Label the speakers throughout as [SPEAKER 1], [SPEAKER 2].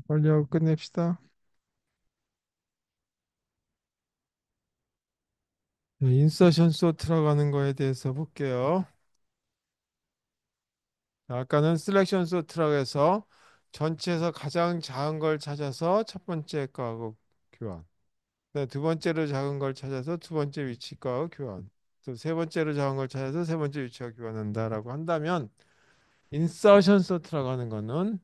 [SPEAKER 1] 빨리 하고 끝냅시다. 네, 인서션 소트라고 하는 거에 대해서 볼게요. 아까는 셀렉션 소트라고 해서 전체에서 가장 작은 걸 찾아서 첫 번째 거하고 교환. 네, 두 번째로 작은 걸 찾아서 두 번째 위치 거하고 교환. 또 세 번째로 작은 걸 찾아서 세 번째 위치와 교환한다라고 한다면 인서션 소트라고 하는 거는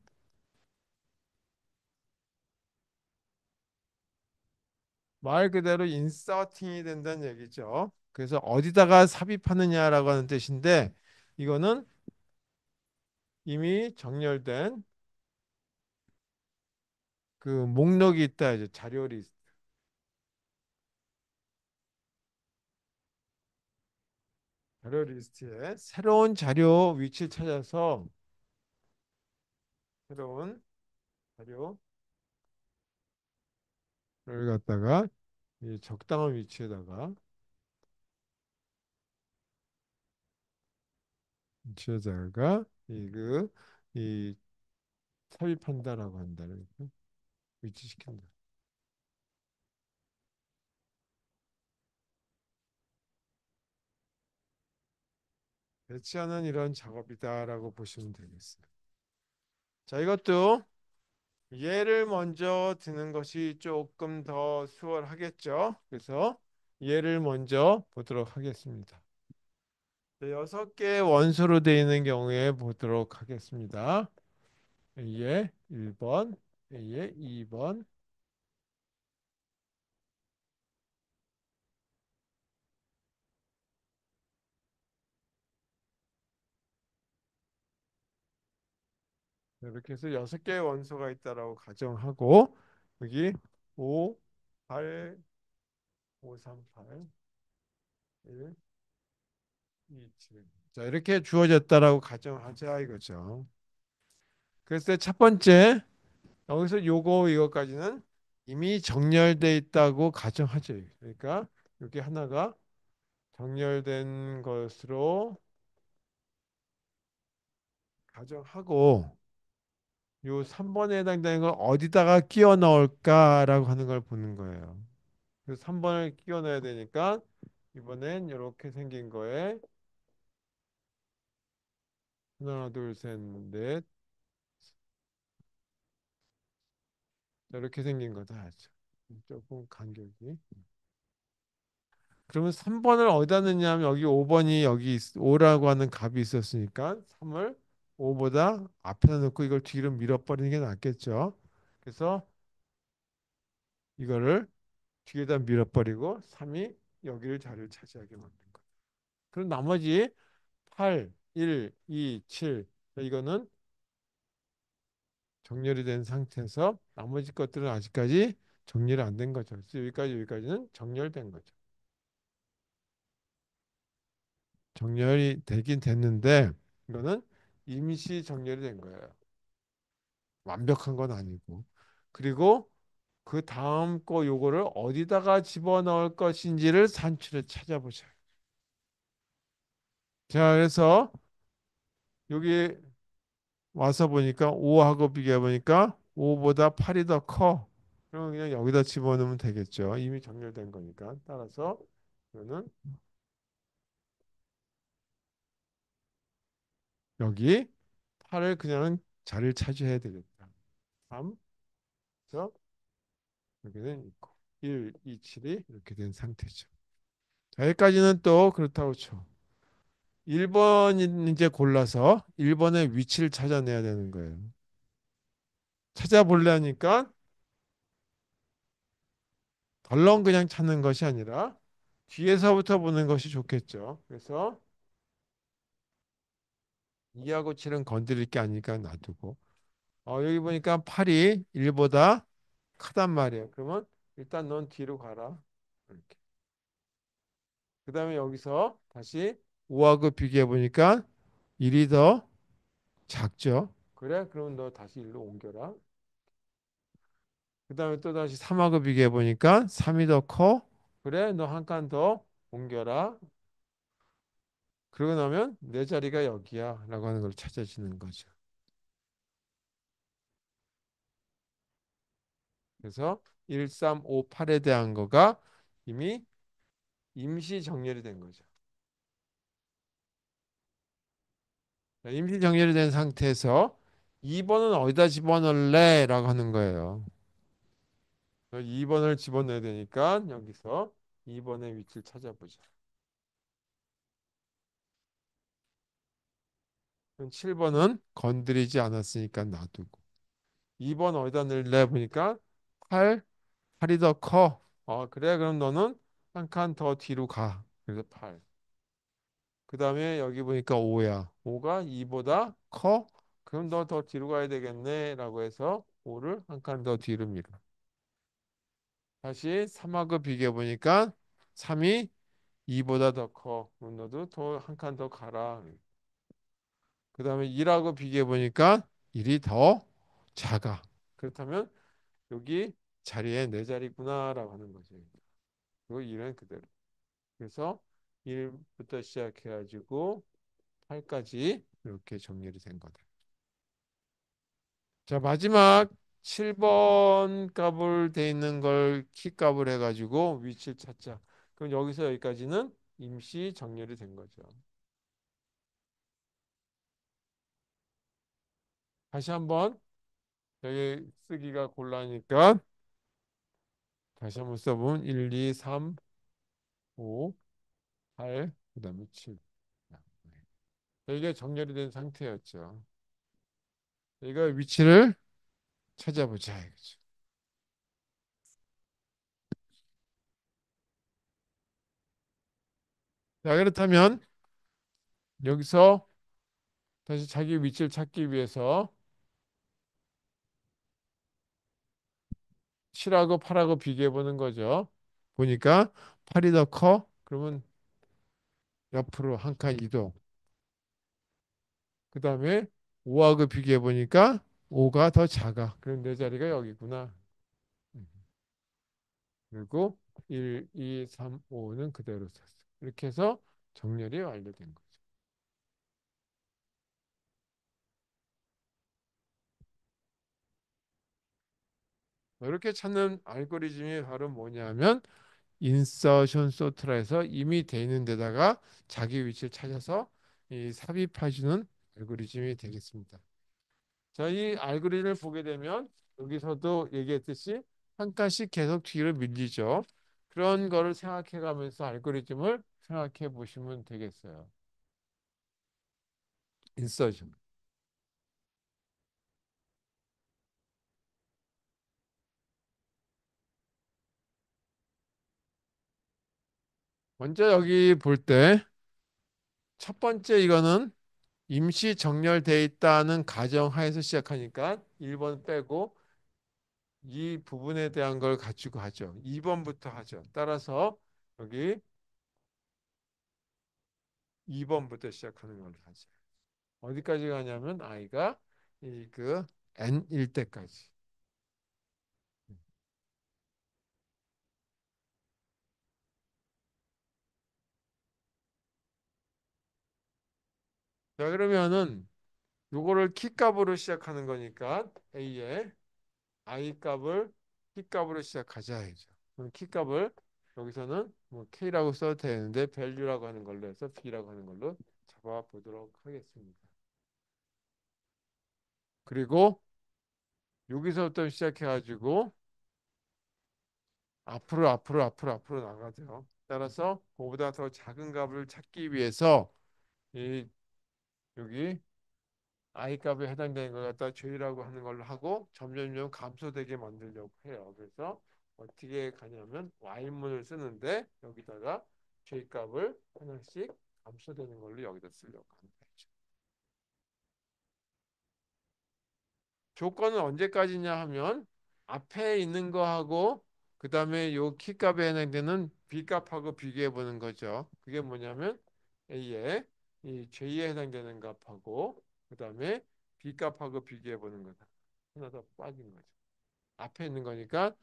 [SPEAKER 1] 말 그대로 인서팅이 된다는 얘기죠. 그래서 어디다가 삽입하느냐라고 하는 뜻인데 이거는 이미 정렬된 그 목록이 있다 이제 자료 리스트에 새로운 자료 위치를 찾아서 새로운 자료를 갖다가 이 적당한 위치에다가 이 삽입한다라고 한다는 거. 위치시킨다. 배치하는 이런 작업이다라고 보시면 되겠어요. 자, 이것도 얘를 먼저 드는 것이 조금 더 수월하겠죠. 그래서 얘를 먼저 보도록 하겠습니다. 네, 6개 원소로 되어 있는 경우에 보도록 하겠습니다. A의 1번, A의 2번. 이렇게 해서 6개의 원소가 있다라고 가정하고 여기 5, 8, 5, 3, 8, 1, 2, 7. 자, 이렇게 주어졌다라고 가정하자 이거죠. 그래서 첫 번째 여기서 요거 이거까지는 이미 정렬돼 있다고 가정하죠. 그러니까 여기 하나가 정렬된 것으로 가정하고 요 3번에 해당되는 걸 어디다가 끼워 넣을까라고 하는 걸 보는 거예요. 그래서 3번을 끼워 넣어야 되니까 이번엔 이렇게 생긴 거에 하나, 둘, 셋, 넷 이렇게 생긴 거다. 조금 간격이. 그러면 3번을 어디다 넣냐면 여기 5번이 여기 5라고 하는 값이 있었으니까 3을 5보다 앞에다 놓고 이걸 뒤로 밀어버리는 게 낫겠죠. 그래서 이거를 뒤에다 밀어버리고 3이 여기를 자리를 차지하게 만든 거예요. 그럼 나머지 8, 1, 2, 7 이거는 정렬이 된 상태에서 나머지 것들은 아직까지 정렬이 안 된 거죠. 그래서 여기까지는 정렬된 거죠. 정렬이 되긴 됐는데 이거는 임시 정렬이 된 거예요. 완벽한 건 아니고. 그리고 그 다음 거 요거를 어디다가 집어넣을 것인지를 산출해 찾아보셔요. 자, 그래서 여기 와서 보니까 5하고 비교해 보니까 5보다 8이 더 커. 그러면 그냥 여기다 집어넣으면 되겠죠. 이미 정렬된 거니까. 따라서 이거는 여기 8을 그냥 자리를 차지해야 되겠다. 3, 그래서 여기는 있고 1, 2, 7이 이렇게 된 상태죠. 자, 여기까지는 또 그렇다고 쳐. 1번 이제 골라서 1번의 위치를 찾아내야 되는 거예요. 찾아볼래 하니까 덜렁 그냥 찾는 것이 아니라 뒤에서부터 보는 것이 좋겠죠. 그래서 2하고 7은 건드릴 게 아니니까 놔두고 여기 보니까 8이 1보다 크단 말이에요. 그러면 일단 넌 뒤로 가라. 이렇게. 그 다음에 여기서 다시 5하고 비교해 보니까 1이 더 작죠. 그래? 그러면 너 다시 1로 옮겨라. 그 다음에 또 다시 3하고 비교해 보니까 3이 더 커. 그래? 너 한 칸 더 옮겨라. 그러고 나면 내 자리가 여기야 라고 하는 걸 찾아지는 거죠. 그래서 1358에 대한 거가 이미 임시 정렬이 된 거죠. 자, 임시 정렬이 된 상태에서 2번은 어디다 집어넣을래? 라고 하는 거예요. 2번을 집어넣어야 되니까 여기서 2번의 위치를 찾아보자. 7번은 건드리지 않았으니까 놔두고. 2번 어디다 넣을래? 보니까 8, 8이 더 커. 그래. 그럼 너는 한 칸 더 뒤로 가. 그래서 8. 그 다음에 여기 보니까 5야. 5가 2보다 커? 그럼 너 더 뒤로 가야 되겠네. 라고 해서 5를 한 칸 더 뒤로 밀어. 다시 3하고 비교해 보니까 3이 2보다 더 커. 그럼 너도 더 한 칸 더 가라. 그 다음에 1하고 비교해 보니까 1이 더 작아. 그렇다면 여기 자리에 내 자리구나라고 하는 거지. 그리고 1은 그대로. 그래서 1부터 시작해가지고 8까지 이렇게 정렬이 된 거다. 자, 마지막 7번 값을 돼 있는 걸 키 값을 해가지고 위치를 찾자. 그럼 여기서 여기까지는 임시 정렬이 된 거죠. 다시 한번 여기 쓰기가 곤란하니까 다시 한번 써보면 1, 2, 3, 5, 8, 그 다음에 7. 이게 정렬이 된 상태였죠. 이거 위치를 찾아보자 이거죠. 자, 그렇다면 여기서 다시 자기 위치를 찾기 위해서 7하고 8하고 비교해 보는 거죠. 보니까 8이 더 커? 그러면 옆으로 한 칸 이동. 그 다음에 5하고 비교해 보니까 5가 더 작아. 그럼 내 자리가 여기구나. 음. 그리고 1, 2, 3, 5는 그대로 썼어. 이렇게 해서 정렬이 완료된 거죠. 이렇게 찾는 알고리즘이 바로 뭐냐면 인서션 소트라에서 이미 돼 있는 데다가 자기 위치를 찾아서 이 삽입해주는 알고리즘이 되겠습니다. 자, 이 알고리즘을 보게 되면 여기서도 얘기했듯이 한 칸씩 계속 뒤로 밀리죠. 그런 거를 생각해 가면서 알고리즘을 생각해 보시면 되겠어요. 인서션. 먼저 여기 볼 때 첫 번째 이거는 임시 정렬돼 있다는 가정하에서 시작하니까 1번 빼고 이 부분에 대한 걸 가지고 하죠. 2번부터 하죠. 따라서 여기 2번부터 시작하는 걸로 하죠. 어디까지 가냐면 i가 이 그 n일 때까지. 자, 그러면은 요거를 키 값으로 시작하는 거니까 a의 i 값을 키 값으로 시작하자 이죠. 그럼 키 값을 여기서는 뭐 k라고 써도 되는데 value라고 하는 걸로 해서 b라고 하는 걸로 잡아 보도록 하겠습니다. 그리고 여기서부터 시작해가지고 앞으로 나가죠. 따라서 그보다 더 작은 값을 찾기 위해서 이 여기 i 값에 해당되는 걸 갖다 j라고 하는 걸로 하고 점점점 감소되게 만들려고 해요. 그래서 어떻게 가냐면 y문을 쓰는데 여기다가 j 값을 하나씩 감소되는 걸로 여기다 쓰려고 하는 거죠. 조건은 언제까지냐 하면 앞에 있는 거하고 그 다음에 요 키값에 해당되는 b값하고 비교해 보는 거죠. 그게 뭐냐면 a의 이 j에 해당되는 값하고 그 다음에 b값하고 비교해 보는 거다. 하나 더 빠진 거죠. 앞에 있는 거니까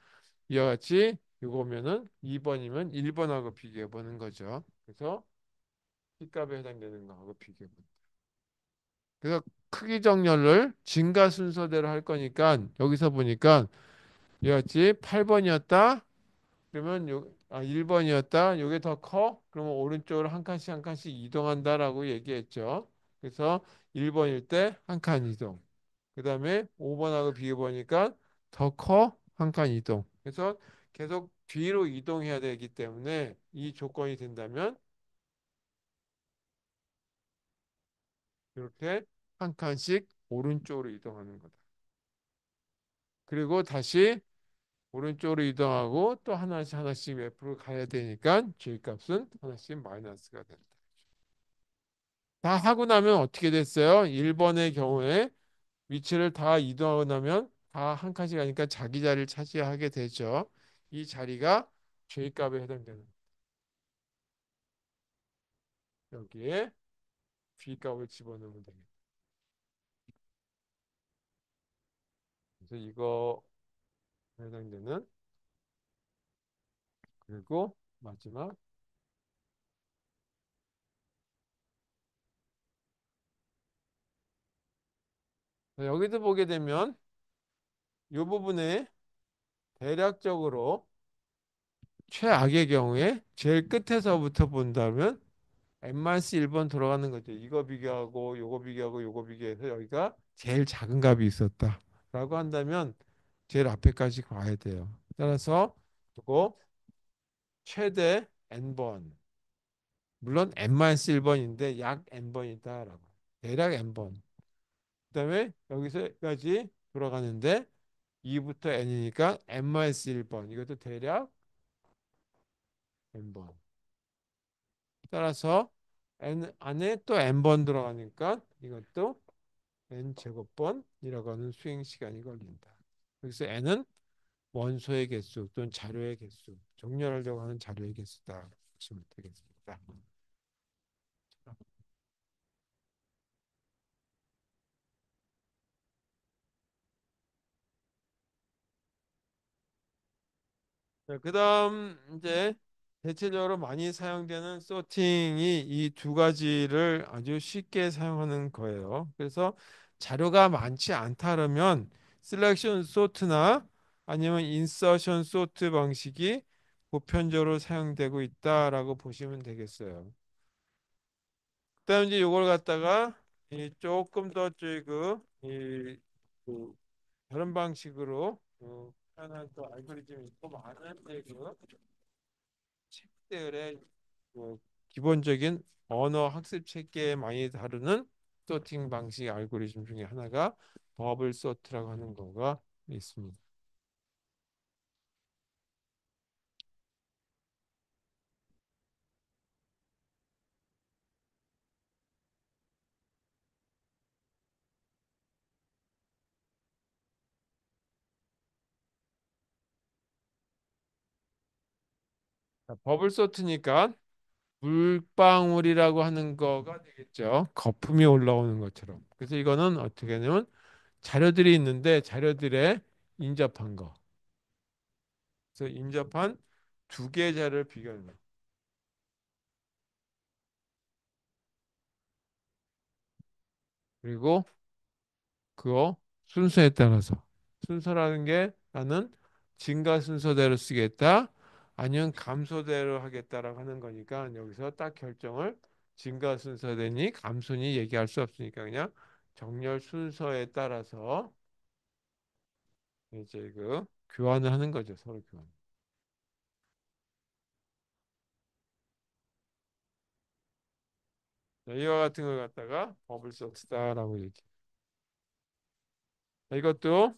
[SPEAKER 1] 이와 같이 이거면은 2번이면 1번하고 비교해 보는 거죠. 그래서 b값에 해당되는 거하고 비교해 보는 거죠. 그래서 크기 정렬을 증가 순서대로 할 거니까 여기서 보니까 이었지. 8번이었다. 그러면 1번이었다. 요게 더 커? 그러면 오른쪽으로 한 칸씩 한 칸씩 이동한다라고 얘기했죠. 그래서 1번일 때 한 칸 이동. 그 다음에 5번하고 비교보니까 더 커? 한 칸 이동. 그래서 계속 뒤로 이동해야 되기 때문에 이 조건이 된다면 이렇게 한 칸씩 오른쪽으로 이동하는 거다. 그리고 다시 오른쪽으로 이동하고 또 하나씩 하나씩 옆으로 가야 되니까 G값은 하나씩 마이너스가 된다. 다 하고 나면 어떻게 됐어요? 1번의 경우에 위치를 다 이동하고 나면 다 한 칸씩 가니까 자기 자리를 차지하게 되죠. 이 자리가 J값에 해당되는 여기에 B값을 집어넣으면 되겠다. 그래서 이거 해당되는 그리고 마지막 여기도 보게 되면 이 부분에 대략적으로 최악의 경우에 제일 끝에서부터 본다면 n-1번 돌아가는 거죠. 이거 비교하고 요거 비교하고 요거 비교해서 여기가 제일 작은 값이 있었다. 라고 한다면 제일 앞에까지 가야 돼요. 따라서 이거 최대 n번 물론 n-1번인데 약 n번이다라고 대략 n번 그다음에 여기서까지 돌아가는데 2부터 n이니까 n-1번 이것도 대략 n번 따라서 n 안에 또 n번 들어가니까 이것도 n 제곱번이라고 하는 수행 시간이 걸린다. 그래서 n은 원소의 개수 또는 자료의 개수, 정렬하려고 하는 자료의 개수다. 보시면 되겠습니다. 자, 그다음 이제 대체적으로 많이 사용되는 소팅이 이 두 가지를 아주 쉽게 사용하는 거예요. 그래서 자료가 많지 않다 그러면 셀렉션 소트나 아니면 인서션 소트 방식이 보편적으로 사용되고 있다라고 보시면 되겠어요. 그다음 이제 이걸 갖다가 이 조금 더 저기 그 다른 방식으로 표현한 또 알고리즘이 있고 많은 그 책들의 뭐 기본적인 언어 학습 체계에 많이 다루는 소팅 방식 알고리즘 중에 하나가 버블 소트라고 하는 거가 있습니다. 자, 버블 소트니까 물방울이라고 하는 거가 되겠죠. 거품이 올라오는 것처럼. 그래서 이거는 어떻게 하냐면 자료들이 있는데 자료들에 인접한 거. 그래서 인접한 두 개의 자료를 비교하는 거. 그리고 그거 순서에 따라서 순서라는 게 나는 증가 순서대로 쓰겠다 아니면 감소대로 하겠다라고 하는 거니까 여기서 딱 결정을 증가 순서되니 감소니 얘기할 수 없으니까 그냥 정렬 순서에 따라서 이제 그 교환을 하는 거죠. 서로 교환. 자, 이와 같은 걸 갖다가 버블 소스다라고 얘기. 자, 이것도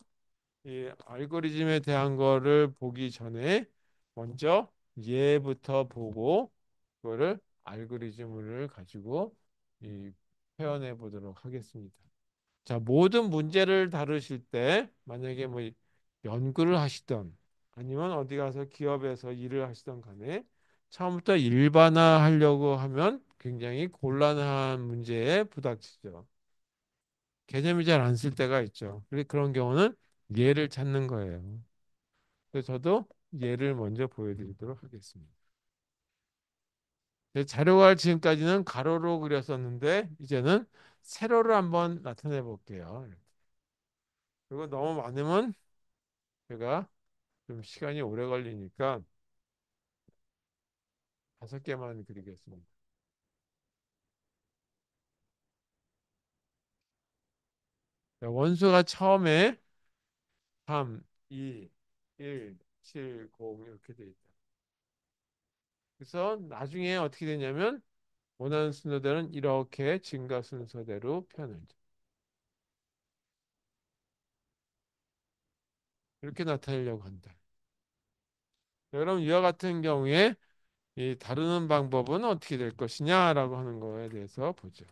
[SPEAKER 1] 이 알고리즘에 대한 거를 보기 전에 먼저 얘부터 보고 그거를 알고리즘을 가지고 이 표현해 보도록 하겠습니다. 자, 모든 문제를 다루실 때 만약에 뭐 연구를 하시던 아니면 어디 가서 기업에서 일을 하시던 간에 처음부터 일반화 하려고 하면 굉장히 곤란한 문제에 부닥치죠. 개념이 잘 안 쓸 때가 있죠. 그런 경우는 예를 찾는 거예요. 그래서 저도 예를 먼저 보여드리도록 하겠습니다. 제 자료가 지금까지는 가로로 그렸었는데 이제는 세로로 한번 나타내 볼게요. 그리고 너무 많으면 제가 좀 시간이 오래 걸리니까 5개만 그리겠습니다. 자, 원수가 처음에 3, 2, 1, 7, 0 이렇게 돼 있다. 그래서 나중에 어떻게 되냐면 원하는 순서대로는 이렇게 증가 순서대로 표현을 줘. 이렇게 나타내려고 한다. 자, 그럼 이와 같은 경우에 이 다루는 방법은 어떻게 될 것이냐라고 하는 거에 대해서 보죠.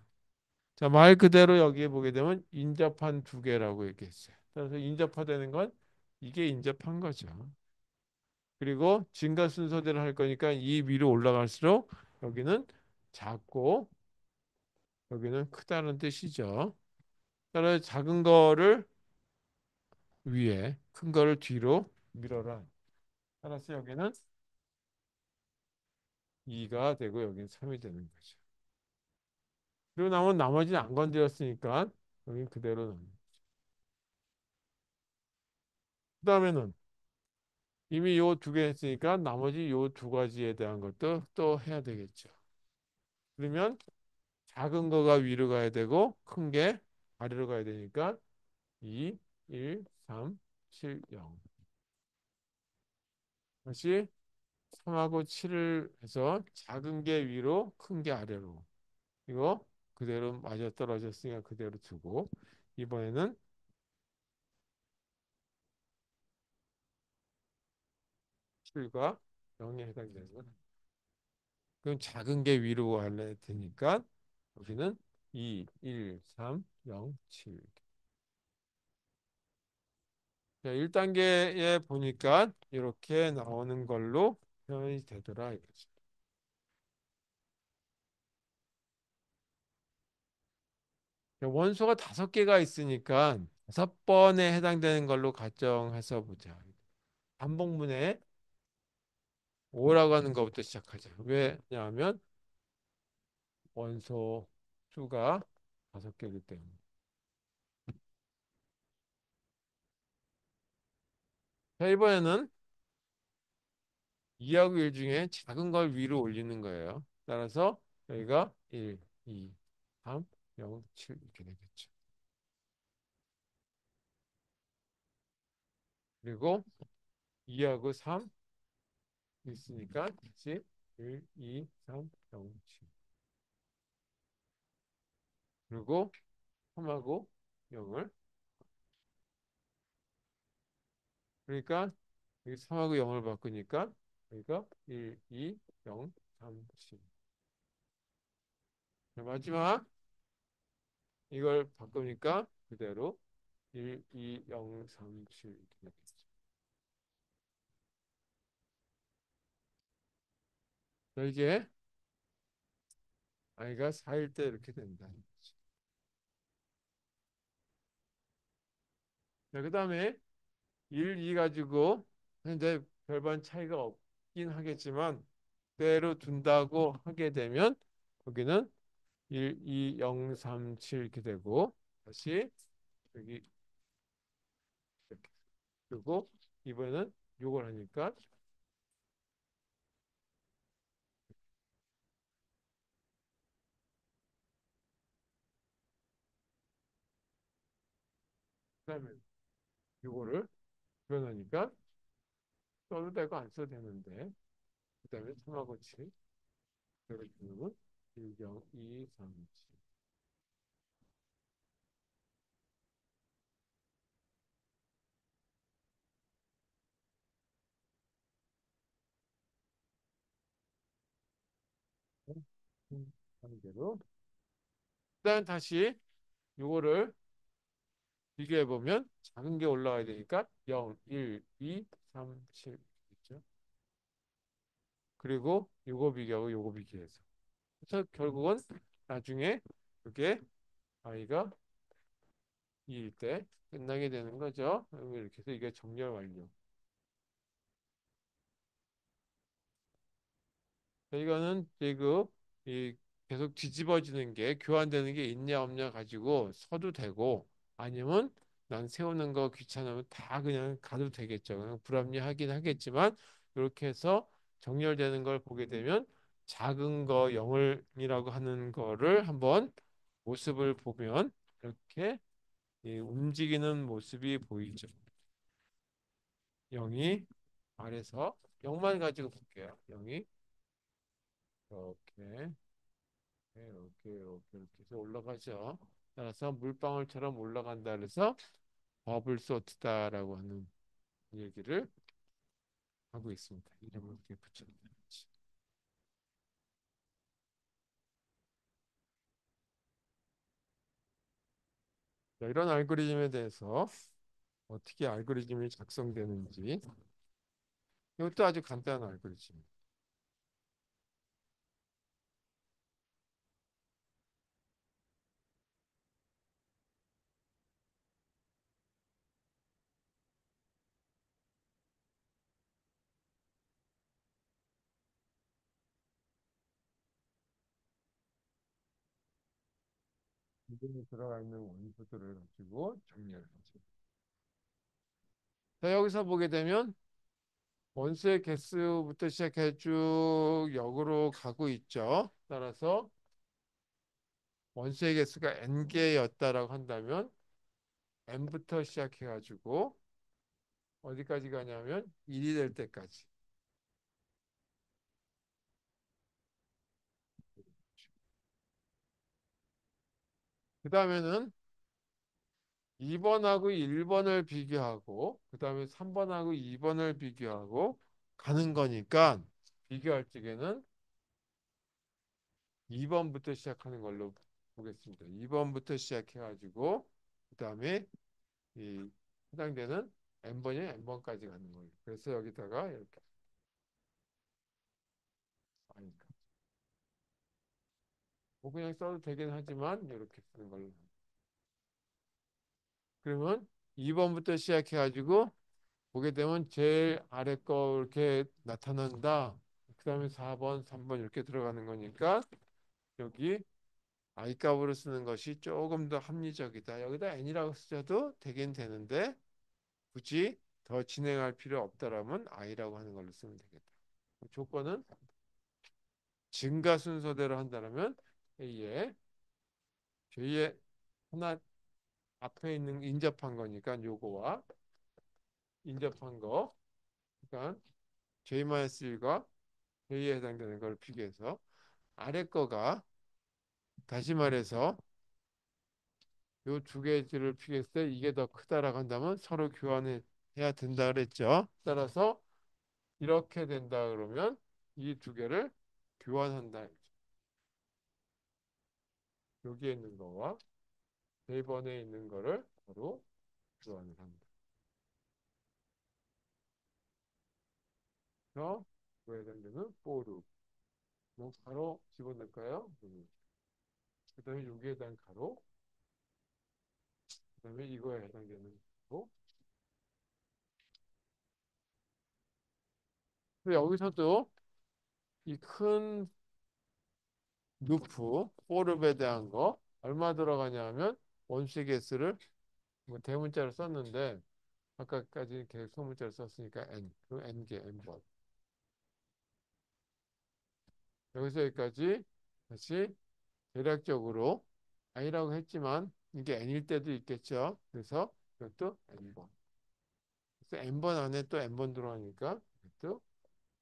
[SPEAKER 1] 자, 말 그대로 여기에 보게 되면 인접한 두 개라고 얘기했어요. 그래서 인접하다는 건 이게 인접한 거죠. 그리고 증가 순서대로 할 거니까 이 위로 올라갈수록 여기는 작고 여기는 크다는 뜻이죠. 따라서 작은 거를 위에, 큰 거를 뒤로 밀어라. 따라서 여기는 2가 되고 여기는 3이 되는 거죠. 그리고 나면 나머지는 안 건드렸으니까 여기 그대로 남는 거죠. 그 다음에는 이미 요 두 개 했으니까 나머지 요 두 가지에 대한 것도 또 해야 되겠죠. 그러면 작은 거가 위로 가야 되고 큰 게 아래로 가야 되니까 2, 1, 3, 7, 0. 다시 3하고 7을 해서 작은 게 위로 큰 게 아래로. 이거 그대로 맞아 떨어졌으니까 그대로 두고 이번에는 7과 0에 해당되는 건 그럼 작은 게 위로 갈래 되니까 여기는 2, 1, 3, 0, 7. 자, 1단계에 보니까 이렇게 나오는 걸로 표현이 되더라 이거죠. 자, 원소가 5개가 있으니까 5번에 해당되는 걸로 가정해서 보자. 반복문에 5라고 하는 것부터 시작하자. 왜냐하면 원소 수가 5개이기 때문에. 자, 이번에는 2하고 1 중에 작은 걸 위로 올리는 거예요. 따라서 여기가 1, 2, 3, 0, 7 이렇게 되겠죠. 그리고 2하고 3 있으니까 다시 1, 2, 3, 0, 7. 그리고 3하고 0을 그러니까 여기 3하고 0을 바꾸니까 여기가 1, 2, 0, 3, 7. 마지막 이걸 바꾸니까 그대로 1, 2, 0, 3, 7 이렇게 되겠죠. 자, 이게 i가 4일 때 이렇게 된다. 자, 그 다음에 1, 2 가지고 근데 별반 차이가 없긴 하겠지만 그대로 둔다고 하게 되면 여기는 1, 2, 0, 3, 7 이렇게 되고 다시 여기 이렇게 그리고 이번에는 요걸 하니까 그다음에 요거를 표현하니까 써도 되고 안 써도 되는데 그다음에 3하고 7 그리고 주는 1, 0, 2, 3, 7 하는 대로 그다음 다시 요거를 비교해 보면 작은 게 올라가야 되니까 0, 1, 2, 3, 7 있죠. 그리고 요거 비교하고 요거 비교해서 그래서 결국은 나중에 그게 i가 2일 때 끝나게 되는 거죠. 이렇게 해서 이게 정렬 완료. 자, 이거는 지금 이 계속 뒤집어지는 게 교환되는 게 있냐 없냐 가지고 서도 되고 아니면 난 세우는 거 귀찮으면 다 그냥 가도 되겠죠. 그냥 불합리하긴 하겠지만 이렇게 해서 정렬되는 걸 보게 되면 작은 거 영을이라고 하는 거를 한번 모습을 보면 이렇게 움직이는 모습이 보이죠. 0이 아래서 0만 가지고 볼게요. 0이 이렇게 이렇게 해서 올라가죠. 따라서 물방울처럼 올라간다 그래서 버블 소트다라고 하는 얘기를 하고 있습니다. 이름을 어떻게 붙였는지. 자, 이런 알고리즘에 대해서 어떻게 알고리즘이 작성되는지 이것도 아주 간단한 알고리즘입니다. 이름이 들어가 있는 원소들을 가지고 정리를 하죠. 자, 여기서 보게 되면 원소의 개수부터 시작해 쭉 역으로 가고 있죠. 따라서 원소의 개수가 n개였다라고 한다면 n부터 시작해 가지고 어디까지 가냐면 1이 될 때까지. 그 다음에는 2번하고 1번을 비교하고 그 다음에 3번하고 2번을 비교하고 가는 거니까 비교할 적에는 2번부터 시작하는 걸로 보겠습니다. 2번부터 시작해 가지고 그 다음에 이 해당되는 n번이 n번까지 가는 거예요. 그래서 여기다가 이렇게 아니까 뭐 그냥 써도 되긴 하지만 이렇게 쓰는 걸로. 그러면 2번부터 시작해 가지고 보게 되면 제일 아래 거 이렇게 나타난다. 그 다음에 4번, 3번 이렇게 들어가는 거니까 여기 i 값으로 쓰는 것이 조금 더 합리적이다. 여기다 n이라고 쓰셔도 되긴 되는데 굳이 더 진행할 필요 없다라면 i라고 하는 걸로 쓰면 되겠다. 조건은 증가 순서대로 한다면 A에 J에 하나 앞에 있는 인접한 거니까 요거와 인접한 거 그러니까 J-1과 J에 해당되는 걸 비교해서 아래 거가 다시 말해서 요 두 개를 비교했을 때 이게 더 크다라고 한다면 서로 교환해야 된다 그랬죠. 따라서 이렇게 된다 그러면 이 두 개를 교환한다. 여기에 있는 거와 네 번에 있는 거를 바로 교환을 한다. 그래서 그거에 해당되는 포르 뭐 가로 집어넣을까요? 그다음에 여기에 대한 가로 그다음에 이거에 해당되는 가로 여기서도 이 큰 루프 포르에 대한 거 얼마 들어가냐면 원식 개수를 뭐 대문자로 썼는데 아까까지 계속 소문자로 썼으니까 n 그 n개 n번 여기서 여기까지 다시 대략적으로 n이라고 했지만 이게 n일 때도 있겠죠. 그래서 이것도 n번. 그래서 n번 안에 또 n번 들어가니까 이것도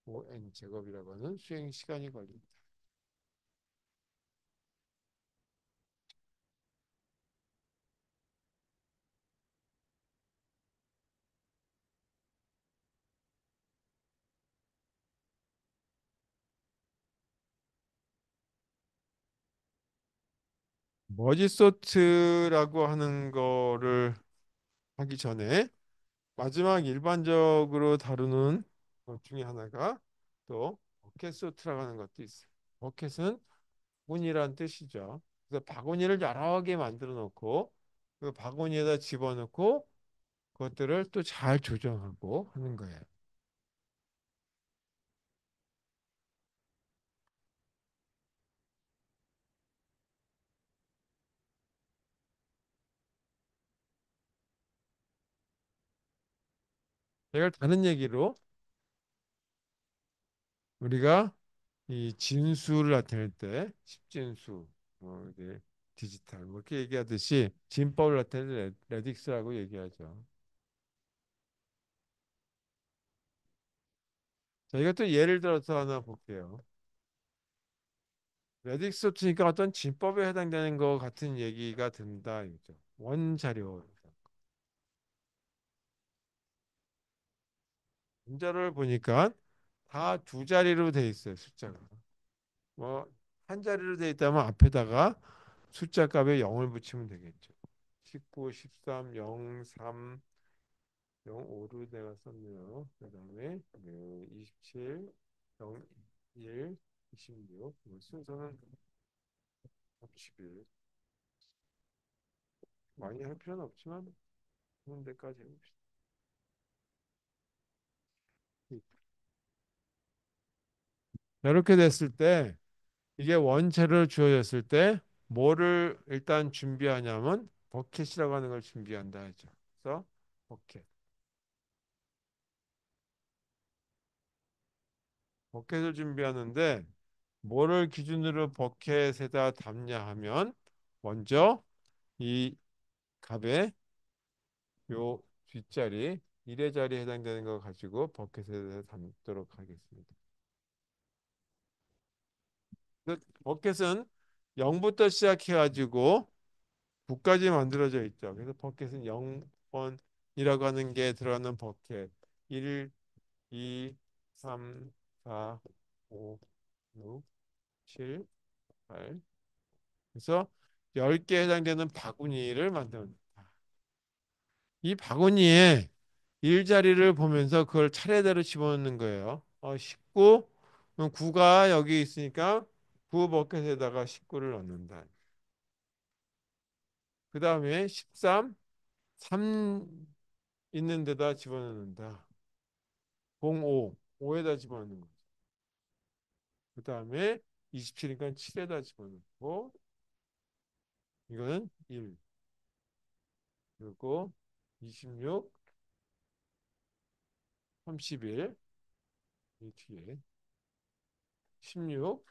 [SPEAKER 1] 5n 제곱이라고 하는 수행 시간이 걸립니다. 머지소트라고 하는 거를 하기 전에 마지막 일반적으로 다루는 것 중에 하나가 또 버켓소트라고 하는 것도 있어요. 버켓은 바구니란 뜻이죠. 그래서 바구니를 여러 개 만들어 놓고 그 바구니에다 집어넣고 그것들을 또 잘 조정하고 하는 거예요. 이걸 다른 얘기로 우리가 이 진수를 나타낼 때 십진수, 이게 디지털 뭐 이렇게 얘기하듯이 진법을 나타낼 때 레딕스라고 얘기하죠. 자, 이것도 예를 들어서 하나 볼게요. 레딕스 치니까 어떤 진법에 해당되는 것 같은 얘기가 든다 이거죠. 원자료. 문자를 보니까 다 두 자리로 돼 있어요, 숫자가. 뭐 한 자리로 돼 있다면 앞에다가 숫자 값에 0을 붙이면 되겠죠. 19, 13, 0, 3, 0, 5로 내가 썼네요. 그다음에 27, 0, 1, 26. 순서는 31. 많이 할 필요는 없지만 그런 데까지 해봅시다. 이렇게 됐을 때 이게 원체를 주어졌을 때 뭐를 일단 준비하냐면 버켓이라고 하는 걸 준비한다 하죠. 그래서 버켓. 버켓을 준비하는데 뭐를 기준으로 버켓에다 담냐 하면 먼저 이 값의 요 뒷자리 1의 자리에 해당되는 거 가지고 버켓에 담도록 하겠습니다. 버켓은 0부터 시작해 가지고 9까지 만들어져 있죠. 그래서 버켓은 0번이라고 하는 게 들어가는 버켓 1, 2, 3, 4, 5, 6, 7, 8. 그래서 10개에 해당되는 바구니를 만듭니다. 이 바구니에 일자리를 보면서 그걸 차례대로 집어넣는 거예요. 19, 그럼 9가 여기 있으니까 9 버켓에다가 19를 넣는다. 그 다음에 13, 3 있는 데다 집어넣는다. 05, 5에다 집어넣는 거죠. 그 다음에 27이니까 7에다 집어넣고 이거는 1, 그리고 26, 31, 이 뒤에 16,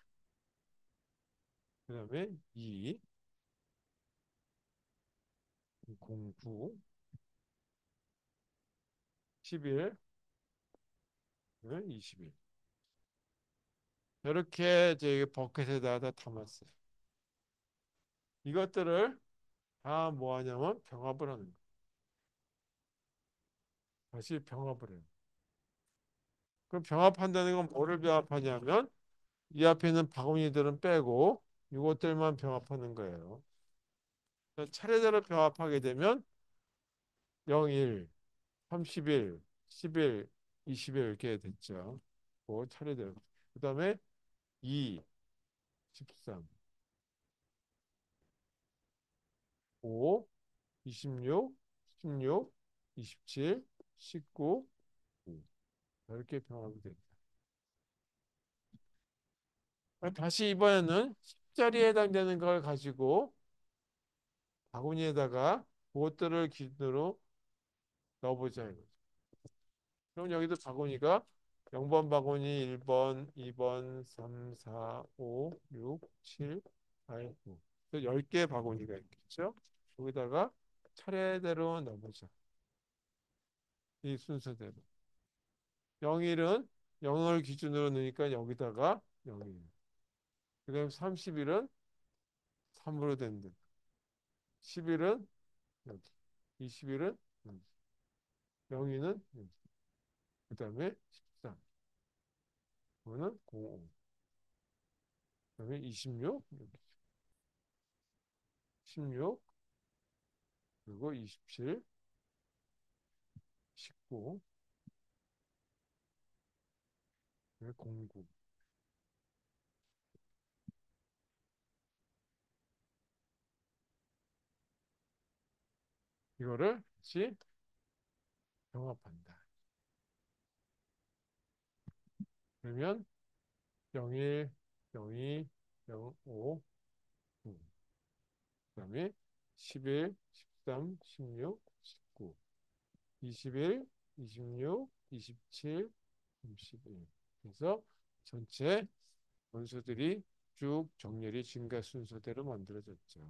[SPEAKER 1] 그 다음에 2, 09, 11, 21. 이렇게 이제 버켓에다 다 담았어요. 이것들을 다 뭐 하냐면 병합을 하는 거예요. 다시 병합을 해요. 그럼 병합한다는 건 뭐를 병합하냐면 이 앞에 있는 바구니들은 빼고 이것들만 병합하는 거예요. 차례대로 병합하게 되면 0, 1, 31, 11, 21 이렇게 됐죠. 그 차례대로. 그 다음에 2, 13, 5, 26, 16, 27, 19, 5. 이렇게 병합이 됩니다. 다시 이번에는 10자리에 해당되는 걸 가지고 바구니에다가 그것들을 기준으로 넣어보자 이거죠. 그럼 여기도 바구니가 0번 바구니 1번, 2번, 3, 4, 5, 6, 7, 8, 9. 10개의 바구니가 있겠죠? 거기다가 차례대로 넣어보자. 이 순서대로. 0일은 0을 기준으로 넣으니까 여기다가 0일. 그 다음 30일은 3으로 된다. 10일은 여기. 20일은 여기. 0일은 여기. 그 다음에 14. 그거는 05. 그 다음에 26. 여기. 16. 그리고 27. 19. 09. 이거를 다시 병합한다. 그러면 01, 02, 05, 9. 그 다음에 11, 13, 16, 19. 21, 26, 27, 31. 그래서 전체 원소들이 쭉 정렬이 증가 순서대로 만들어졌죠.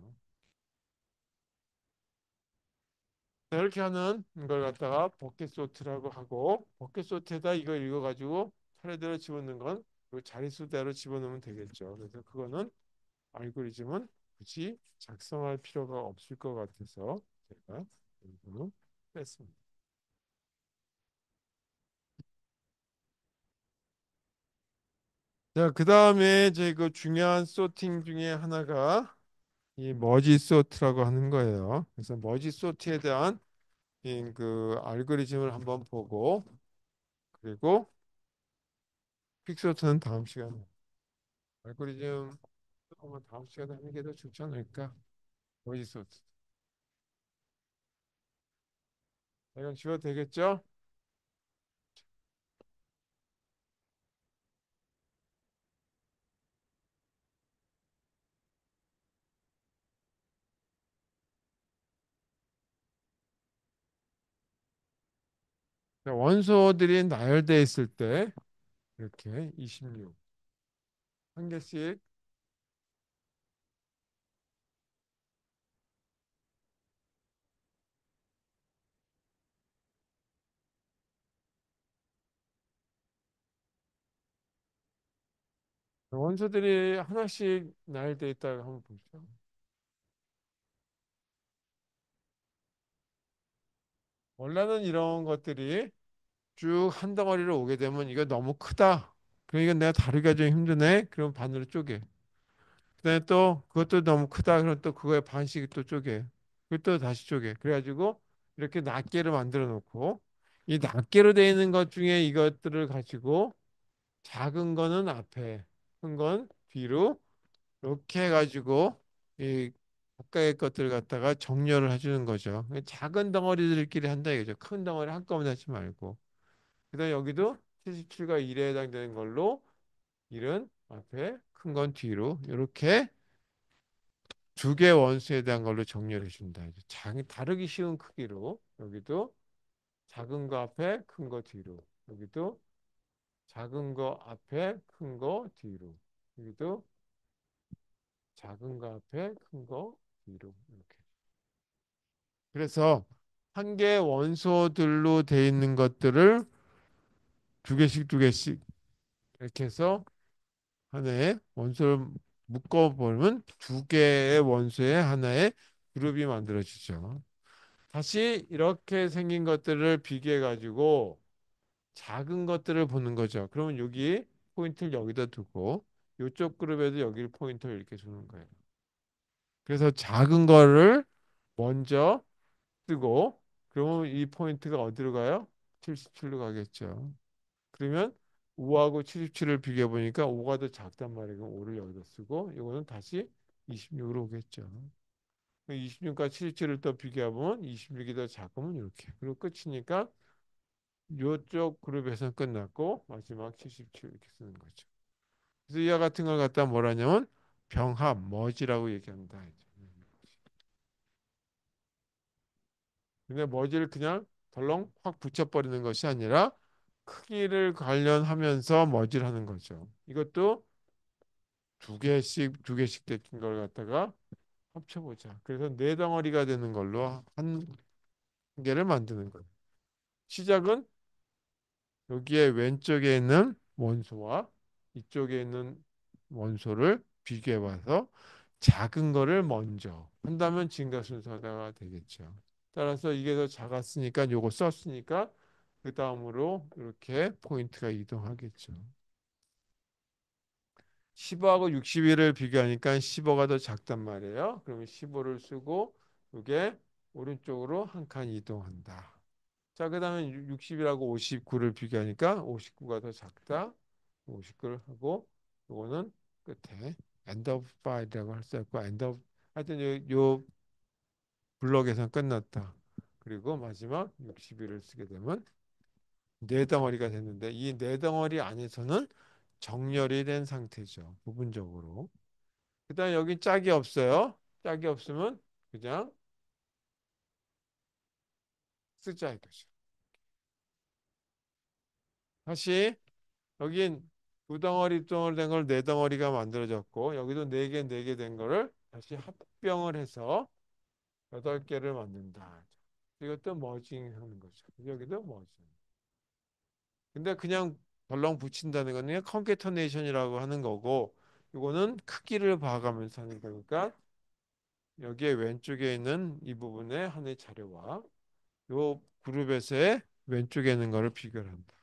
[SPEAKER 1] 자, 이렇게 하는 걸 갖다가 버켓 소트라고 하고 버켓 소트에다 이걸 읽어가지고 차례대로 집어넣는 건 그 자릿수대로 집어넣으면 되겠죠. 그래서 그거는 알고리즘은 굳이 작성할 필요가 없을 것 같아서 제가 이거는 뺐습니다. 자, 그 다음에 이제 그 중요한 소팅 중에 하나가 이 머지 소트라고 하는 거예요. 그래서 머지 소트에 대한 그 알고리즘을 한번 보고 그리고 퀵소트는 다음 시간에 알고리즘 한번 다음 시간에 하는 게 더 좋지 않을까? 머지 소트. 이건 지워도 되겠죠? 자, 원소들이 나열되어 있을 때 이렇게 26. 한 개씩 원소들이 하나씩 나열되어 있다고 한번 보죠. 원래는 이런 것들이 쭉 한 덩어리로 오게 되면 이거 너무 크다. 그러니까 내가 다루기가 좀 힘드네. 그럼 반으로 쪼개. 그다음에 또 그것도 너무 크다. 그럼 또 그거의 반씩 또 쪼개. 그것도 다시 쪼개. 그래가지고 이렇게 낱개를 만들어 놓고 이 낱개로 되어 있는 것 중에 이것들을 가지고 작은 거는 앞에, 큰 건 뒤로 이렇게 해가지고 이 각각의 것들을 갖다가 정렬을 해주는 거죠. 작은 덩어리들끼리 한다 이거죠. 큰 덩어리 한꺼번에 하지 말고. 그다음 여기도 77과 1에 해당되는 걸로 1은 앞에 큰 건 뒤로 이렇게 두 개 원수에 대한 걸로 정렬해 준다. 다르기 쉬운 크기로 여기도 작은 거 앞에 큰 거 뒤로 여기도 작은 거 앞에 큰 거 뒤로 여기도 작은 거 앞에 큰 거 뒤로 이렇게. 그래서 한 개 원소들로 돼 있는 것들을 두 개씩 두 개씩 이렇게 해서 하나의 원소를 묶어보면 두 개의 원소의 하나의 그룹이 만들어지죠. 다시 이렇게 생긴 것들을 비교해 가지고 작은 것들을 보는 거죠. 그러면 여기 포인트를 여기다 두고 이쪽 그룹에도 여기를 포인트를 이렇게 두는 거예요. 그래서 작은 거를 먼저 뜨고 그러면 이 포인트가 어디로 가요? 77로 가겠죠. 그러면 5하고 77을 비교해 보니까 5가 더 작단 말이에요. 그럼 5를 여기다 쓰고 이거는 다시 26으로 오겠죠. 26과 77을 또 비교해 보면 26이 더 작으면 이렇게. 그리고 끝이니까 이쪽 그룹에서는 끝났고 마지막 77 이렇게 쓰는 거죠. 그래서 이와 같은 걸 갖다 뭐라냐면 병합, 머지라고 얘기한다. 근데 머지를 그냥 덜렁 확 붙여버리는 것이 아니라 크기를 관련하면서 머지를 하는 거죠. 이것도 두 개씩 데낀 걸 갖다가 합쳐보자. 그래서 네 덩어리가 되는 걸로 한 개를 만드는 거예요. 시작은 여기에 왼쪽에 있는 원소와 이쪽에 있는 원소를 비교해 봐서 작은 거를 먼저 한다면 증가 순서가 되겠죠. 따라서 이게 더 작았으니까 요거 썼으니까 그 다음으로 이렇게 포인트가 이동하겠죠. 15하고 61을 비교하니까 15가 더 작단 말이에요. 그러면 15를 쓰고 이게 오른쪽으로 한 칸 이동한다. 자, 그 다음에 60이라고 59를 비교하니까 59가 더 작다. 59를 하고 이거는 끝에 end of file이라고 할 수 있고 end of 하여튼 요 블럭에서 끝났다. 그리고 마지막 61을 쓰게 되면 네 덩어리가 됐는데 이 네 덩어리 안에서는 정렬이 된 상태죠. 부분적으로. 그다음 여기 짝이 없어요. 짝이 없으면 그냥 쓰자 이거죠. 다시 여긴 두 덩어리 덩어리 된 걸 네 덩어리가 만들어졌고 여기도 네 개 네 개 된 거를 다시 합병을 해서 여덟 개를 만든다. 이것도 머징 하는 거죠. 여기도 머징. 근데 그냥 덜렁 붙인다는 거는 컴캐터네이션이라고 하는 거고 이거는 크기를 봐가면서 하는 거니까 여기에 왼쪽에 있는 이 부분에 하나의 자료와 요 그룹에서의 왼쪽에 있는 거를 비교를 한다.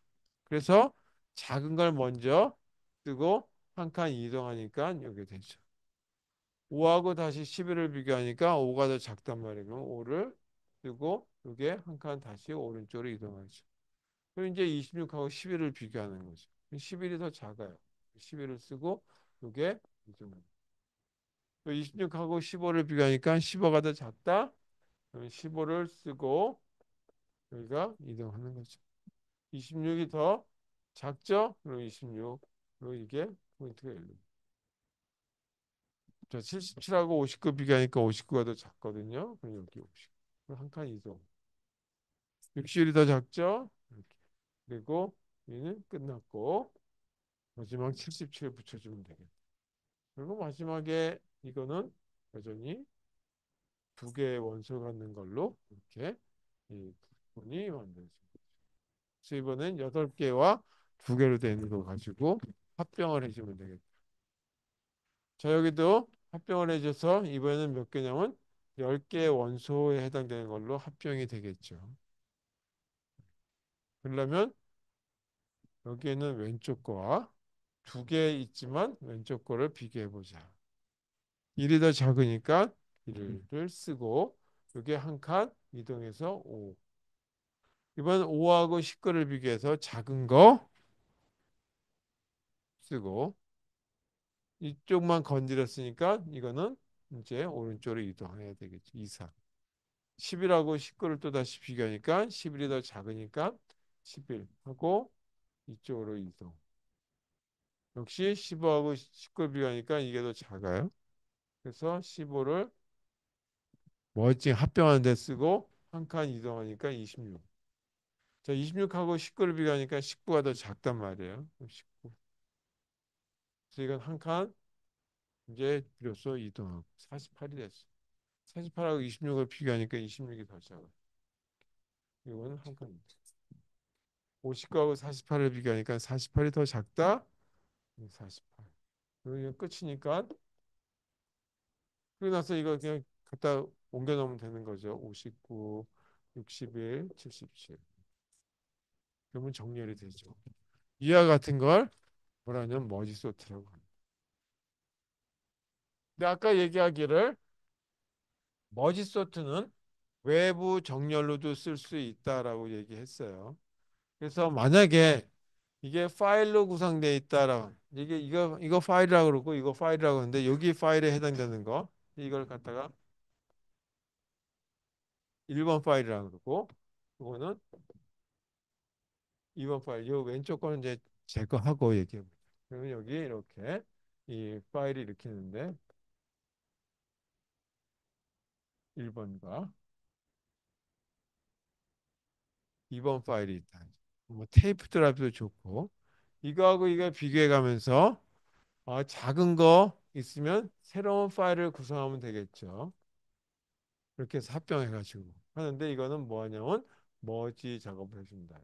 [SPEAKER 1] 그래서 작은 걸 먼저 뜨고 한 칸 이동하니까 여기 되죠. 5하고 다시 11을 비교하니까 5가 더 작단 말이에요. 5를 뜨고 이게 한 칸 다시 오른쪽으로 이동하죠. 그럼 이제 26하고 11을 비교하는 거죠. 11이 더 작아요. 11을 쓰고 이게 이동합니다. 26하고 15를 비교하니까 15가 더 작다. 그럼 15를 쓰고 여기가 이동하는 거죠. 26이 더 작죠? 그럼 26으로 이게 포인트가 열립니다. 자, 77하고 59 비교하니까 59가 더 작거든요. 그럼 여기 59. 한 칸 이동. 60이 더 작죠? 이렇게. 그리고 얘는 끝났고 마지막 77 붙여주면 되겠다. 그리고 마지막에 이거는 여전히 두 개의 원소 갖는 걸로 이렇게 이 부분이 만들어집니다. 그래서 이번엔 8개와 두 개로 되는 거 가지고 합병을 해주면 되겠다. 자, 여기도 합병을 해줘서 이번에는 몇 개냐면 10개의 원소에 해당되는 걸로 합병이 되겠죠. 그러려면 여기에는 왼쪽 거와 두 개 있지만 왼쪽 거를 비교해 보자. 1이 더 작으니까 1을 쓰고 여기 한 칸 이동해서 5. 이번 5하고 19를 비교해서 작은 거 쓰고 이쪽만 건드렸으니까 이거는 이제 오른쪽으로 이동해야 되겠죠. 2, 4. 10일하고 19를 또 다시 비교하니까 11이 더 작으니까 11 하고 이쪽으로 이동. 역시 15하고 19를 비교하니까 이게 더 작아요. 그래서 15를 멀찍이 합병하는 데 쓰고 한 칸 이동하니까 26. 자, 26하고 19를 비교하니까 19가 더 작단 말이에요. 19. 그래서 이건 한 칸 이제 비로소 이동하고 48이 됐어. 48하고 26을 비교하니까 26이 더 작아. 이건 한 칸. 59하고 48을 비교하니까 48이 더 작다. 48. 그리고 끝이니까 그리고 나서 이거 그냥 갖다 옮겨 놓으면 되는 거죠. 59, 61, 77. 그러면 정렬이 되죠. 이와 같은 걸 뭐라냐면 머지소트라고 합니다. 근데 아까 얘기하기를 머지소트는 외부 정렬로도 쓸 수 있다라고 얘기했어요. 그래서 만약에 이게 파일로 구성되어 있다라고 이게 이거 파일이라고 그러고 이거 파일이라고 하는데 여기 파일에 해당되는 거 이걸 갖다가 1번 파일이라고 그러고 이거는 2번 파일 이 왼쪽 거는 이제 제거하고 얘기합니다. 그러면 여기 이렇게 이 파일이 이렇게 있는데 1번과 2번 파일이 있다. 뭐 테이프 드라이브도 좋고 이거하고 이거 비교해 가면서 작은 거 있으면 새로운 파일을 구성하면 되겠죠. 이렇게 해서 합병해 가지고 하는데 이거는 뭐 하냐면 머지 작업을 해준다.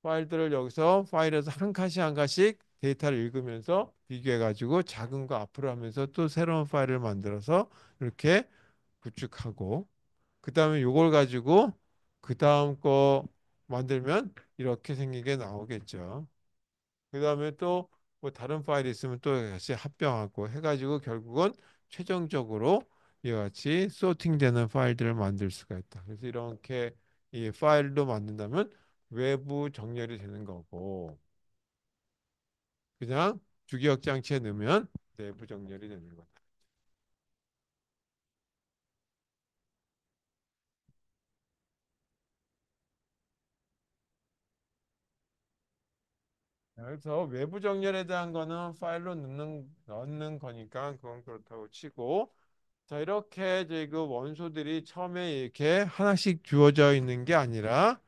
[SPEAKER 1] 파일들을 여기서 파일에서 한 칸씩 한 칸씩 데이터를 읽으면서 비교해 가지고 작은 거 앞으로 하면서 또 새로운 파일을 만들어서 이렇게 구축하고 그 다음에 요걸 가지고 그 다음 거 만들면 이렇게 생긴 게 나오겠죠. 그 다음에 또 뭐 다른 파일이 있으면 또 다시 합병하고 해가지고 결국은 최종적으로 이와 같이 소팅되는 파일들을 만들 수가 있다. 그래서 이렇게 이 파일도 만든다면 외부 정렬이 되는 거고 그냥 주기억 장치에 넣으면 내부 정렬이 되는 거다. 그래서 외부 정렬에 대한 거는 파일로 넣는 거니까 그건 그렇다고 치고 자 이렇게 이제 그 원소들이 처음에 이렇게 하나씩 주어져 있는 게 아니라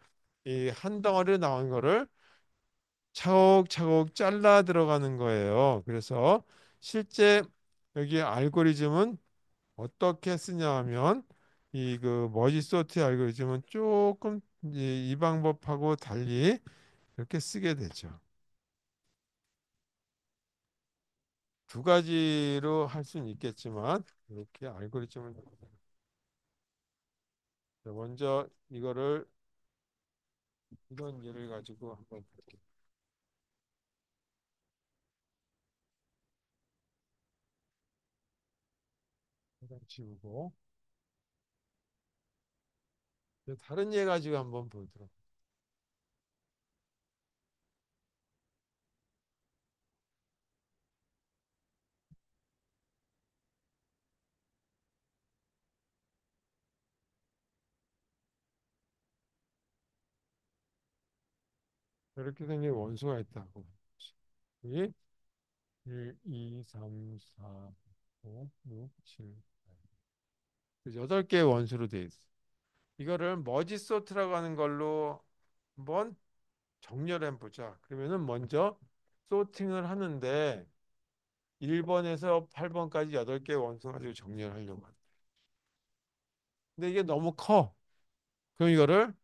[SPEAKER 1] 이 한 덩어리로 나온 거를 차곡차곡 잘라 들어가는 거예요. 그래서 실제 여기 알고리즘은 어떻게 쓰냐 하면 이 그 머지 소트 알고리즘은 조금 이 방법하고 달리 이렇게 쓰게 되죠. 두 가지로 할 수는 있겠지만 이렇게 알고리즘을 먼저 이거를 이런 예를 가지고 한번 볼게요. 일단 지우고 다른 예 가지고 한번 보도록. 이렇게 생긴 원소가 있다고. 여기 1, 2, 3, 4, 5, 6, 7, 8. 8개의 원소로 되어 있어. 이거를 머지 소트라고 하는 걸로 한번 정렬해 보자. 그러면은 먼저 소팅을 하는데 1번에서 8번까지 8개 원소 가지고 정렬하려고 한다. 근데 이게 너무 커. 그럼 이거를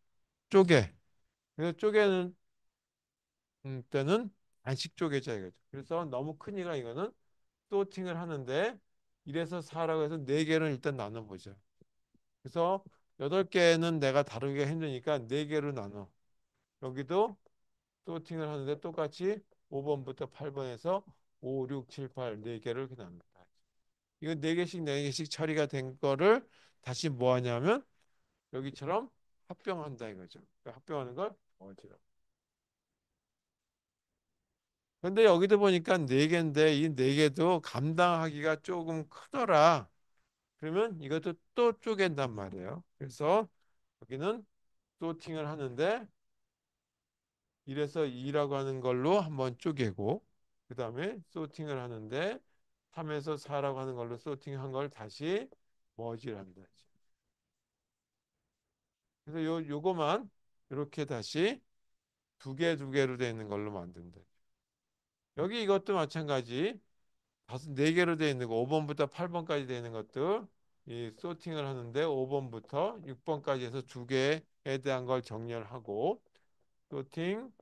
[SPEAKER 1] 쪼개. 그래서 쪼개는 때는 안씩 쪼개자 이거죠. 그래서 너무 크니까 이거는 소팅을 하는데 1에서 4라고 해서 4개를 일단 나눠보자. 그래서 8개는 내가 다루기가 힘드니까 4개로 나눠. 여기도 소팅을 하는데 똑같이 5번부터 8번에서 5, 6, 7, 8 4개를 이렇게 나눈다. 이거 4개씩 4개씩 처리가 된 거를 다시 뭐 하냐면 여기처럼 합병한다 이거죠. 그러니까 합병하는 걸 어지러. 근데 여기도 보니까 4개인데 이 4개도 감당하기가 조금 크더라. 그러면 이것도 또 쪼갠단 말이에요. 그래서 여기는 소팅을 하는데 1에서 2라고 하는 걸로 한번 쪼개고 그 다음에 소팅을 하는데 3에서 4라고 하는 걸로 소팅한 걸 다시 머지를 한다. 그래서 요거만 이렇게 다시 두 개 두 개로 되어 있는 걸로 만든다. 여기 이것도 마찬가지. 네 개로 되어 있는 거 5번부터 8번까지 되어 있는 것들 이 소팅을 하는데 5번부터 6번까지 해서 두 개에 대한 걸 정렬하고 소팅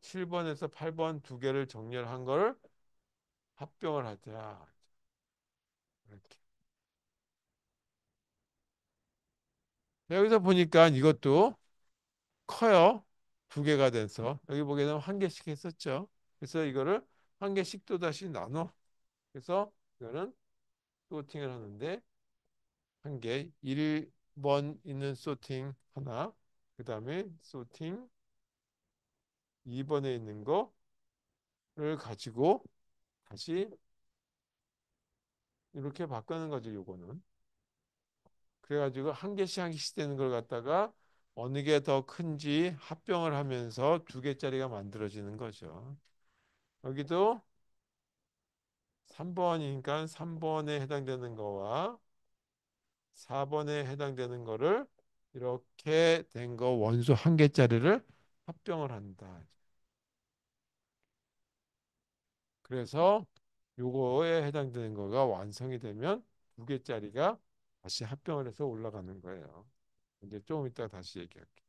[SPEAKER 1] 7번에서 8번 두 개를 정렬한 걸 합병을 하자. 이렇게. 여기서 보니까 이것도 커요. 두 개가 돼서 여기 보게 되면 한 개씩 했었죠. 그래서 이거를 한 개씩 또 다시 나눠. 그래서 이거는 소팅을 하는데 한 개, 1번 있는 소팅 하나, 그 다음에 소팅 2번에 있는 거를 가지고 다시 이렇게 바꾸는 거죠, 요거는. 그래가지고 한 개씩 한 개씩 되는 걸 갖다가 어느 게 더 큰지 합병을 하면서 두 개짜리가 만들어지는 거죠. 여기도 3번이니까 3번에 해당되는 거와 4번에 해당되는 거를 이렇게 된 거 원소 한 개짜리를 합병을 한다. 그래서 요거에 해당되는 거가 완성이 되면 두 개짜리가 다시 합병을 해서 올라가는 거예요. 이제 조금 이따 다시 얘기할게요.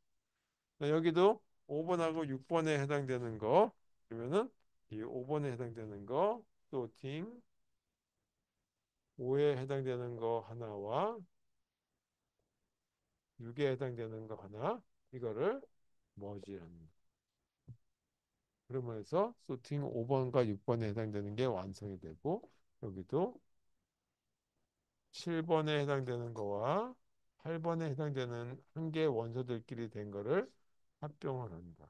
[SPEAKER 1] 여기도 5번하고 6번에 해당되는 거 그러면은 이 5번에 해당되는 거 소팅 5에 해당되는 거 하나와 6에 해당되는 거 하나 이거를 머지합니다. 그러면서 소팅 5번과 6번에 해당되는 게 완성이 되고 여기도 7번에 해당되는 거와 8번에 해당되는 한 개의 원소들끼리 된 거를 합병을 한다.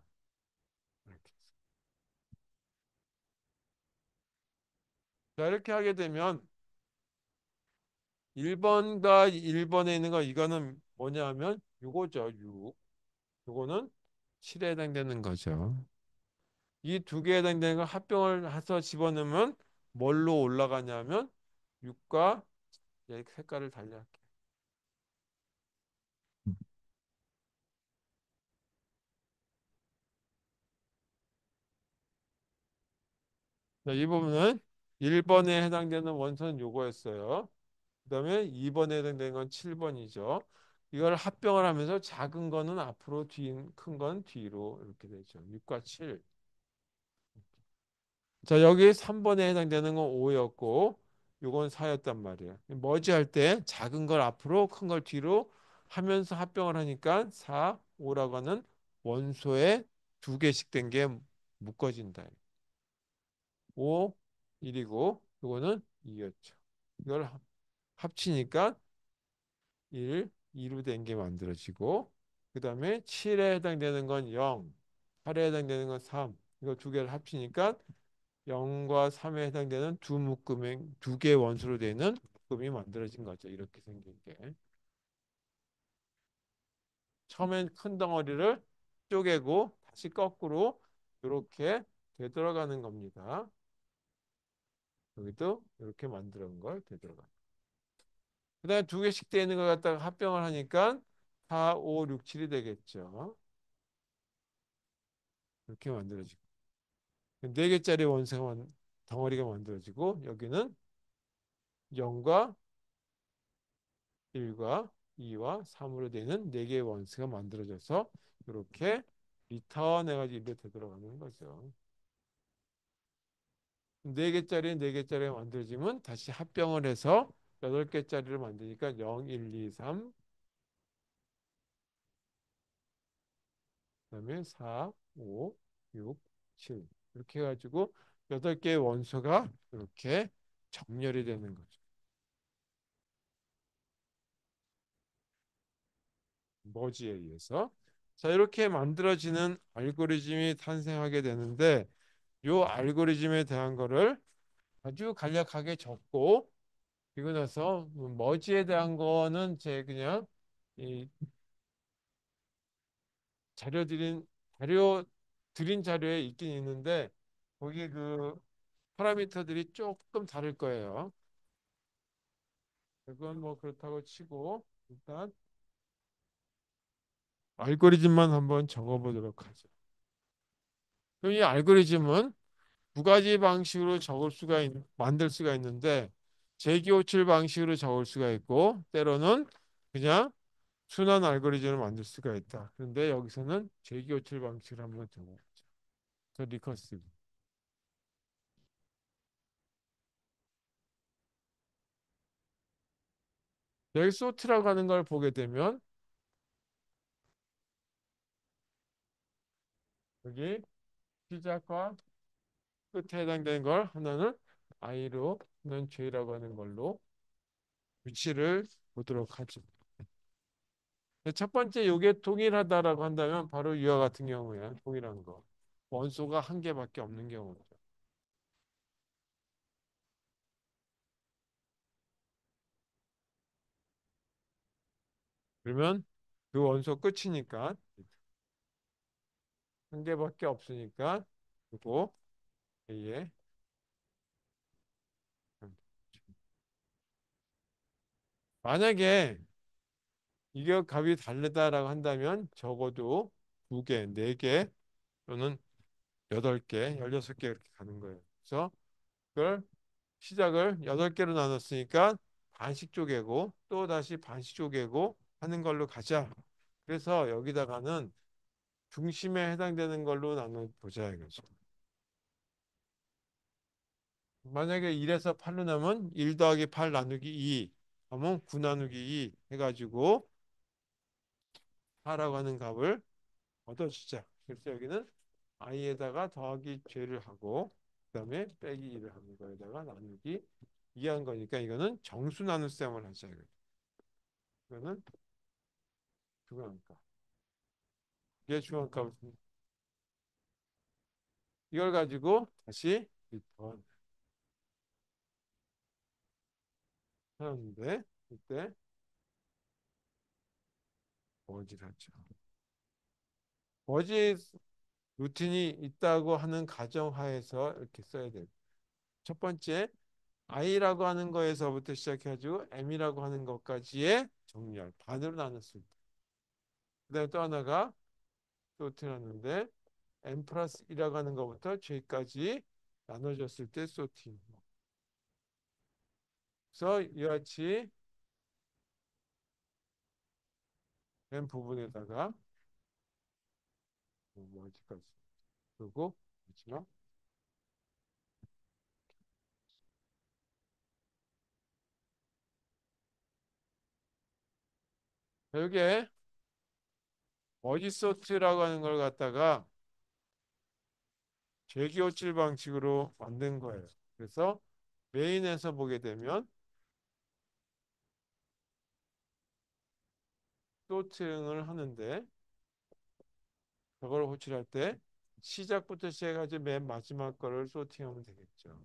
[SPEAKER 1] 이렇게. 자, 이렇게 하게 되면 1번과 1번에 있는 거 이거는 뭐냐 하면 6호죠. 6. 요거는 7에 해당되는 거죠. 이 두 개에 해당되는 걸 합병을 해서 집어넣으면 뭘로 올라가냐면 6과 색깔을 달리할게. 자, 이 부분은 1번에 해당되는 원소는 요거였어요. 그다음에 2번에 해당되는 건 7번이죠. 이걸 합병을 하면서 작은 거는 앞으로, 큰 건 뒤로 이렇게 되죠. 6과 7. 자, 여기 3번에 해당되는 건 5였고 요건 4였단 말이에요. 머지할 때 작은 걸 앞으로, 큰 걸 뒤로 하면서 합병을 하니까 4, 5라고 하는 원소에 두 개씩 된 게 묶어진다. 5, 1이고 요거는 2였죠. 이걸 합치니까 1, 2로 된 게 만들어지고 그 다음에 7에 해당되는 건 0, 8에 해당되는 건 3. 이거 두 개를 합치니까 0과 3에 해당되는 두 묶음의 두 개의 원소로 되는 묶음이 만들어진 거죠. 이렇게 생긴 게. 처음엔 큰 덩어리를 쪼개고 다시 거꾸로 이렇게 되돌아가는 겁니다. 여기도 이렇게 만들어 놓은 걸 되돌아가. 그다음에 두 개씩 되어 있는 걸 갖다가 합병을 하니까 4, 5, 6, 7이 되겠죠. 이렇게 만들어지고 네 개짜리 덩어리가 만들어지고 여기는 0과 1과 2와 3으로 되는 네 개의 원수가 만들어져서 이렇게 리턴 해가지고 이렇게 되돌아가는 거죠. 네 개짜리가 만들어지면 다시 합병을 해서 8개짜리를 만드니까 0, 1, 2, 3 그다음에 4, 5, 6, 7 이렇게 해가지고 8개의 원소가 이렇게 정렬이 되는 거죠. 머지에 의해서. 자, 이렇게 만들어지는 알고리즘이 탄생하게 되는데 이 알고리즘에 대한 거를 아주 간략하게 적고 그리고 나서 머지에 대한 거는 제 그냥 이 자료 드린 자료 드린 자료에 있긴 있는데 거기 그 파라미터들이 조금 다를 거예요. 그건 뭐 그렇다고 치고 일단 알고리즘만 한번 적어보도록 하죠. 그럼 이 알고리즘은 두 가지 방식으로 만들 수가 있는데 재기호출 방식으로 적을 수가 있고 때로는 그냥 순환 알고리즘을 만들 수가 있다. 그런데 여기서는 재기호출 방식을 한번 적어보죠. 저 리커시브. 여기 소트라고 하는 걸 보게 되면 여기 시작과 끝에 해당되는 걸 하나는 I로 하나는 J라고 하는 걸로 위치를 보도록 하죠. 첫 번째 요게 동일하다라고 한다면 바로 이와 같은 경우에 동일한 거. 원소가 한 개밖에 없는 경우죠. 그러면 그 원소 끝이니까 한 개밖에 없으니까 그리고 A에 만약에 이게 값이 다르다라고 한다면 적어도 두 개, 네 개 또는 여덟 개, 16개 이렇게 가는 거예요. 그래서 그걸 시작을 여덟 개로 나눴으니까 반씩 쪼개고 또 다시 반씩 쪼개고 하는 걸로 가자. 그래서 여기다가는 중심에 해당되는 걸로 나눠 보자 이거죠. 만약에 1에서 8로 나면 1 더하기 8 나누기 2 하면 9 나누기 2 해가지고 4라고 하는 값을 얻어주자. 그래서 여기는 i에다가 더하기 죄를 하고 그다음에 빼기 2를 하는 거에다가 나누기 2 한 거니까 이거는 정수 나눗셈을 하자. 이거는 중앙값. 이게 중앙값. 이걸 가지고 다시 리턴 하는데 이때 머지를 하죠. 머지 루틴이 있다고 하는 가정하에서 이렇게 써야 돼요. 첫 번째 i라고 하는 거에서부터 시작해가지고 m이라고 하는 것까지의 정렬 반으로 나눴을 때. 그다음에 또 하나가 또 틀었는데 m 플러스 1이라고 하는 것부터 j까지 나눠졌을 때 소팅. 그래서 이와 같이 된 부분에다가 어디까지 그리고 마지막 여기에 머지 소트라고 하는 걸 갖다가 재기호출 방식으로 만든 거예요. 그래서 메인에서 보게 되면 소팅을 하는데 저걸 호출할 때 시작부터 시작해가지고 맨 마지막 거를 소팅하면 되겠죠.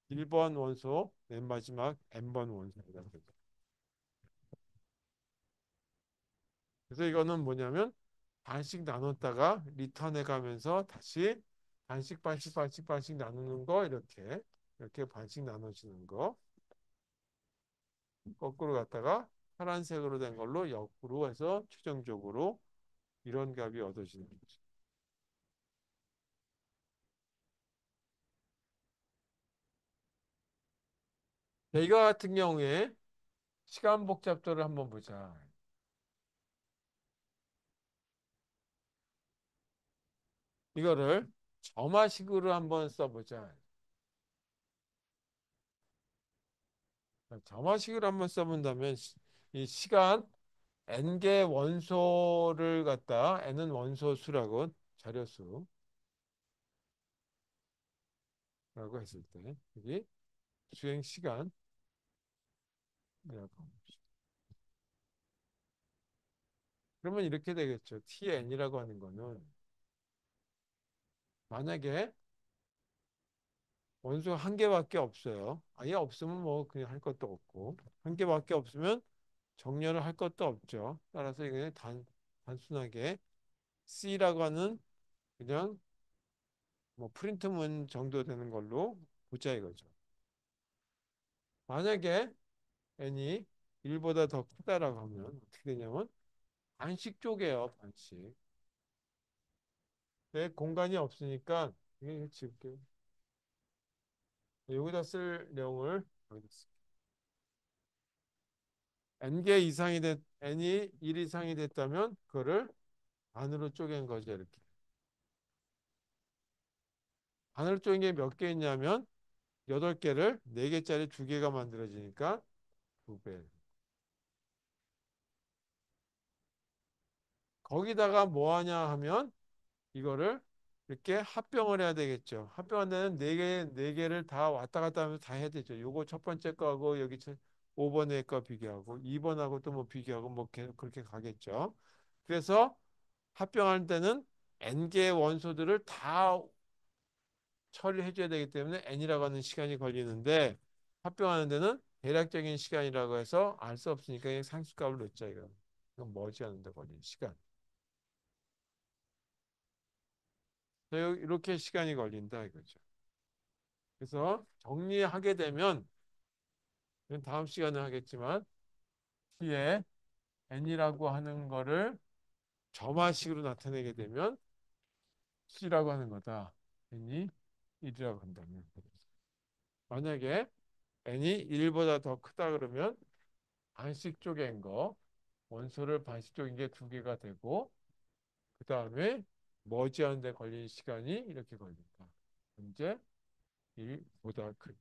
[SPEAKER 1] 1번 원소, 맨 마지막 n번 원소입니다. 그래서 이거는 뭐냐면 반씩 나눴다가 리턴해 가면서 다시 반씩 나누는 거 이렇게 반씩 나눠지는 거 거꾸로 갔다가 파란색으로 된 걸로 역으로 해서 최종적으로 이런 값이 얻어지는 거죠. 자, 이거 같은 경우에 시간 복잡도를 한번 보자. 이거를 점화식으로 한번 써보자. 점화식으로 한번 써본다면 이 시간 n개 원소를 갖다 n은 원소 수라고 자료수라고 했을 때 여기 수행 시간이라고 그러면 이렇게 되겠죠. tn이라고 하는 거는 만약에 원소 한 개밖에 없어요. 아예 없으면 뭐 그냥 할 것도 없고 한 개밖에 없으면 정렬을 할 것도 없죠. 따라서 이게 단순하게 C라고 하는 그냥 뭐 프린트문 정도 되는 걸로 보자 이거죠. 만약에 n이 1보다 더 크다라고 하면 어떻게 되냐면 반씩 쪼개요. 반씩. 내 공간이 없으니까 이게 지울게요. 여기다 쓸 내용을 여기다 쓸게요. n개 이상이 n이 1 이상이 됐다면 그거를 반으로 쪼갠 거죠. 이렇게. 반으로 쪼갠 게 몇 개 있냐면 8개를 4개짜리 2개가 만들어지니까 2배. 거기다가 뭐 하냐 하면 이거를 이렇게 합병을 해야 되겠죠. 합병한 데는 네 개를 다 왔다 갔다 하면서 다 해야 되죠. 요거 첫 번째 거하고 여기 5번의 거 비교하고 2번하고 또 뭐 비교하고 뭐 계속 그렇게 가겠죠. 그래서 합병할 때는 n개의 원소들을 다 처리해 줘야 되기 때문에 n이라고 하는 시간이 걸리는데 합병하는 데는 대략적인 시간이라고 해서 알 수 없으니까 그냥 상수값을 넣자 이거. 이건 머지않는 데 걸리는 시간. 이렇게 시간이 걸린다 이거죠. 그래서 정리하게 되면 다음 시간에 하겠지만 t에 n이라고 하는 거를 점화식으로 나타내게 되면 c라고 하는 거다. n이 1이라고 한다면 만약에 n이 1보다 더 크다 그러면 반씩 쪼갠 거 원소를 반씩 쪼갠 게 2개가 되고 그 다음에 머지않는 데 걸린 시간이 이렇게 걸린다. 현재 1보다 큰.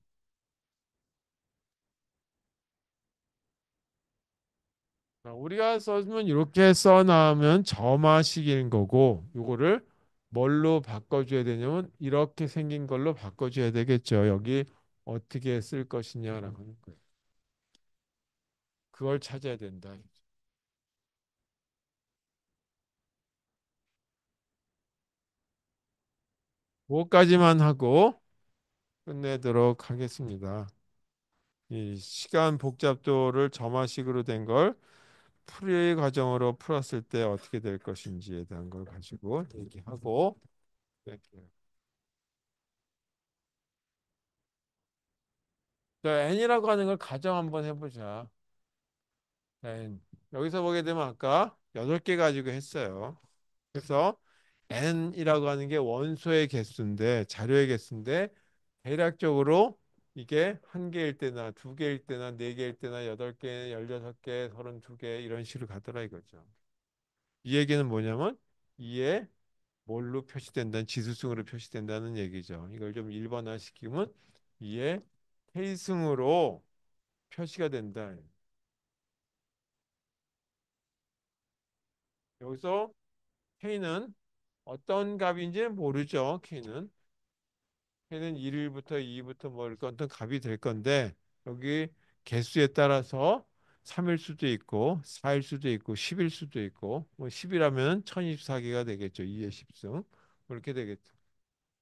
[SPEAKER 1] 우리가 써면 이렇게 써나오면 점화식인 거고 이거를 뭘로 바꿔줘야 되냐면 이렇게 생긴 걸로 바꿔줘야 되겠죠. 여기 어떻게 쓸 것이냐라고 하는 거예요. 그걸 찾아야 된다. 그거까지만 하고 끝내도록 하겠습니다. 이 시간 복잡도를 점화식으로 된 걸 풀이 과정으로 풀었을 때 어떻게 될 것인지에 대한 걸 가지고 얘기하고 네. 자, n이라고 하는 걸 가정 한번 해보자. n. 여기서 보게 되면 아까 8개 가지고 했어요. 그래서 n이라고 하는 게 원소의 개수인데 자료의 개수인데 대략적으로 이게 한 개일 때나 두 개일 때나 네 개일 때나 여덟 개, 16개, 32개 이런 식으로 가더라 이거죠. 이 얘기는 뭐냐면 이에 뭘로 표시된다는 지수승으로 표시된다는 얘기죠. 이걸 좀 일반화시키면 이에 K승으로 표시가 된다. 여기서 K는 어떤 값인지는 모르죠. K는 1부터 2부터 뭐 이렇게 어떤 값이 될 건데 여기 개수에 따라서 3일 수도 있고 4일 수도 있고 10일 수도 있고 뭐 10이라면 1024개가 되겠죠. 2의 10승. 그렇게 되겠죠.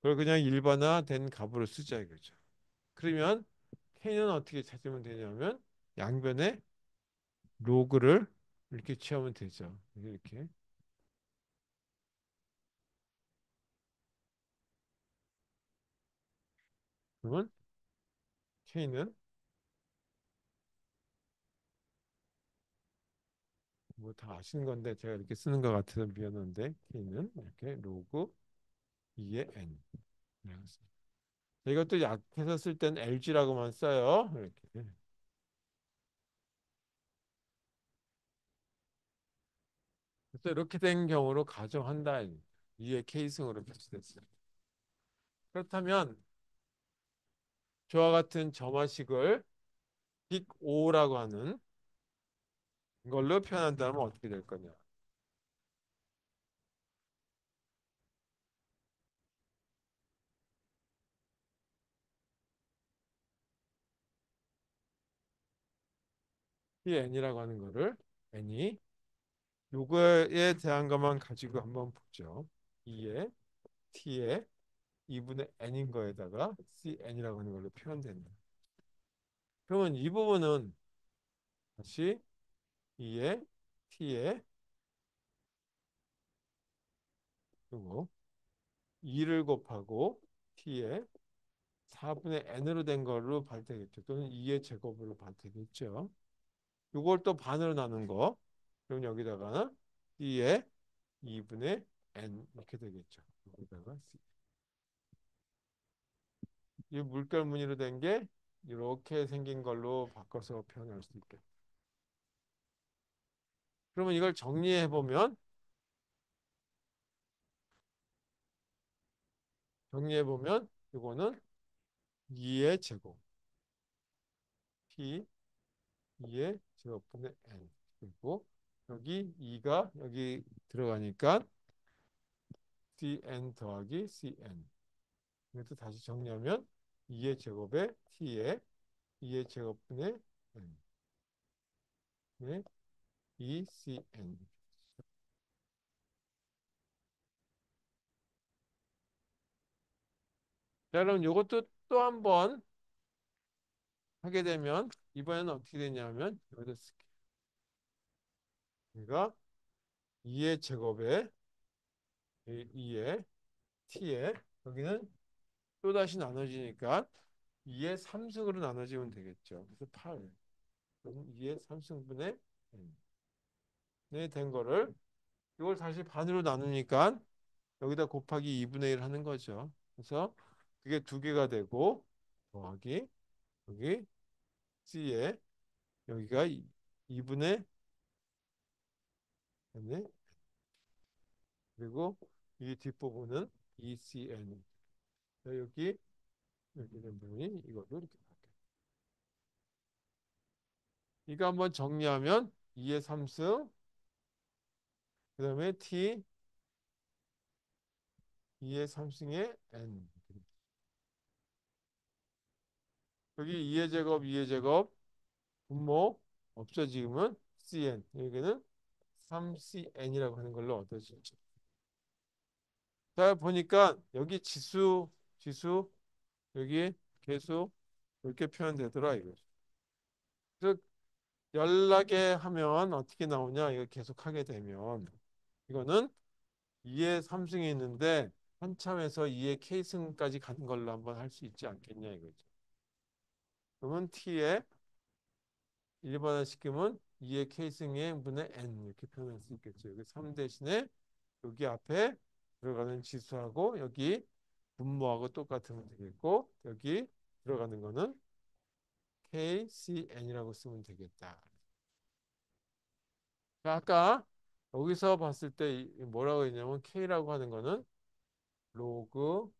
[SPEAKER 1] 그걸 그냥 일반화된 값으로 쓰자 이거죠. 그러면 K는 어떻게 찾으면 되냐면 양변에 로그를 이렇게 취하면 되죠. 이렇게. 그러면 K는 뭐 다 아시는 건데 제가 이렇게 쓰는 것 같아서 미안한데 K는 이렇게 로그 2의 N. 이것도 약해서 쓸 땐 LG라고만 써요. 이렇게. 그래서 이렇게 된 경우로 가정한다. 2의 K승으로 표시됐어요. 그렇다면 저와 같은 점화식을 빅 O라고 하는 걸로 표현한다면 어떻게 될 거냐? 이 N이라고 하는 거를 N이 요거에 대한 것만 가지고 한번 보죠. 2의 T의 2분의 N인 거에다가 CN이라고 하는 걸로 표현된다. 그러면 이 부분은 다시 2의 T의 그리고 2를 곱하고 t에 4분의 n으로 된 걸로 발되겠죠. 또는 2의 제곱으로 발되겠죠. 이걸 또 반으로 나눈 거. 그럼 여기다가 t의 2분의 n 이렇게 되겠죠. 여기다가 이 물결 무늬로 된 게 이렇게 생긴 걸로 바꿔서 표현할 수 있겠죠. 그러면 이걸 정리해 보면 이거는 2의 제곱 t 2의 제곱분의 n 그리고 여기 2가 여기 들어가니까 cn 더하기 cn 이것도 다시 정리하면 2의 제곱에 t에 2의 제곱분의 n의 2cn 자 그럼 이것도 또 한 번 하게 되면 이번에는 어떻게 되냐면 여기다 쓸게요. 그러니까 2의 제곱에 2의 t에 여기는 또다시 나눠지니까 2의 3승으로 나눠지면 되겠죠. 그래서 8 2의 3승분의 n이 된 거를 이걸 다시 반으로 나누니까 여기다 곱하기 2분의 1 하는 거죠. 그래서 그게 두 개가 되고 더하기 여기 c에 여기가 2분의 n 그리고 이 뒷부분은 2cn 여기 이렇게 된 부분이 이것도 이렇게 바뀌어요. 이거 한번 정리하면 2의 3승 그 다음에 t 2의 3승의 n 여기 2의 제곱 2의 제곱 분모 없어지면 cn 여기는 3cn이라고 하는 걸로 얻어지죠. 자 보니까 여기 지수 여기 계수 이렇게 표현되더라 이거죠. 그래서 연락에 하면 어떻게 나오냐 이거 계속 하게 되면 이거는 2의 3승이 있는데 한참에서 2의 K승까지 가는 걸로 한번 할 수 있지 않겠냐 이거죠. 그러면 T에 일반화시키면 2의 K승의 분의 N 이렇게 표현할 수 있겠죠. 여기 3 대신에 여기 앞에 들어가는 지수하고 여기 분모하고 똑같으면 되겠고 여기 들어가는 거는 KCN이라고 쓰면 되겠다. 자, 아까 여기서 봤을 때 뭐라고 했냐면 K라고 하는 거는 로그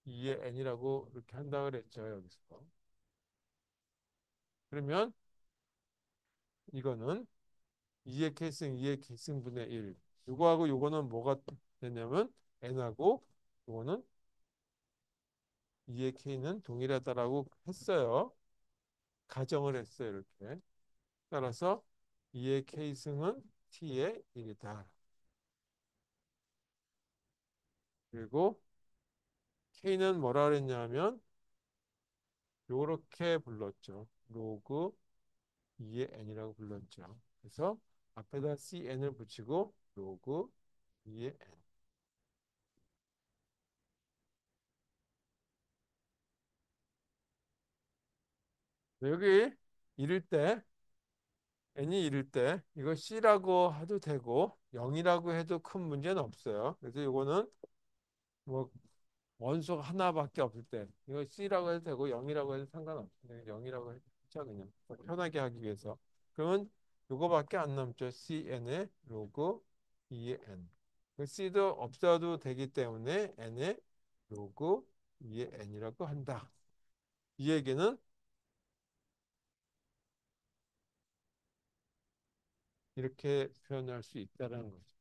[SPEAKER 1] 2의 N이라고 이렇게 한다 그랬죠. 여기서. 그러면 이거는 2의 K승 2의 K승분의 1. 요거하고 요거는 뭐가 되냐면 N하고 요거는 2의 K는 동일하다라고 했어요. 가정을 했어요. 이렇게. 따라서 2의 K승은 T의 1이다. 그리고 K는 뭐라 그랬냐면 요렇게 불렀죠. 로그 2의 n이라고 불렀죠. 그래서 앞에다 cn을 붙이고 로그 2의 n. 여기 이럴 때 n이 이럴 때 이거 c라고 해도 되고 0이라고 해도 큰 문제는 없어요. 그래서 이거는 뭐 원소 하나밖에 없을 때 이거 c라고 해도 되고 0이라고 해도 상관없어요. 0이라고 했죠 그냥 편하게 하기 위해서. 그러면 이거밖에 안 남죠. cn의 로그 2의 n. 그 c도 없어도 되기 때문에 n의 로그 2의 n이라고 한다. 이 얘기는 이렇게 표현할 수 있다라는 거죠.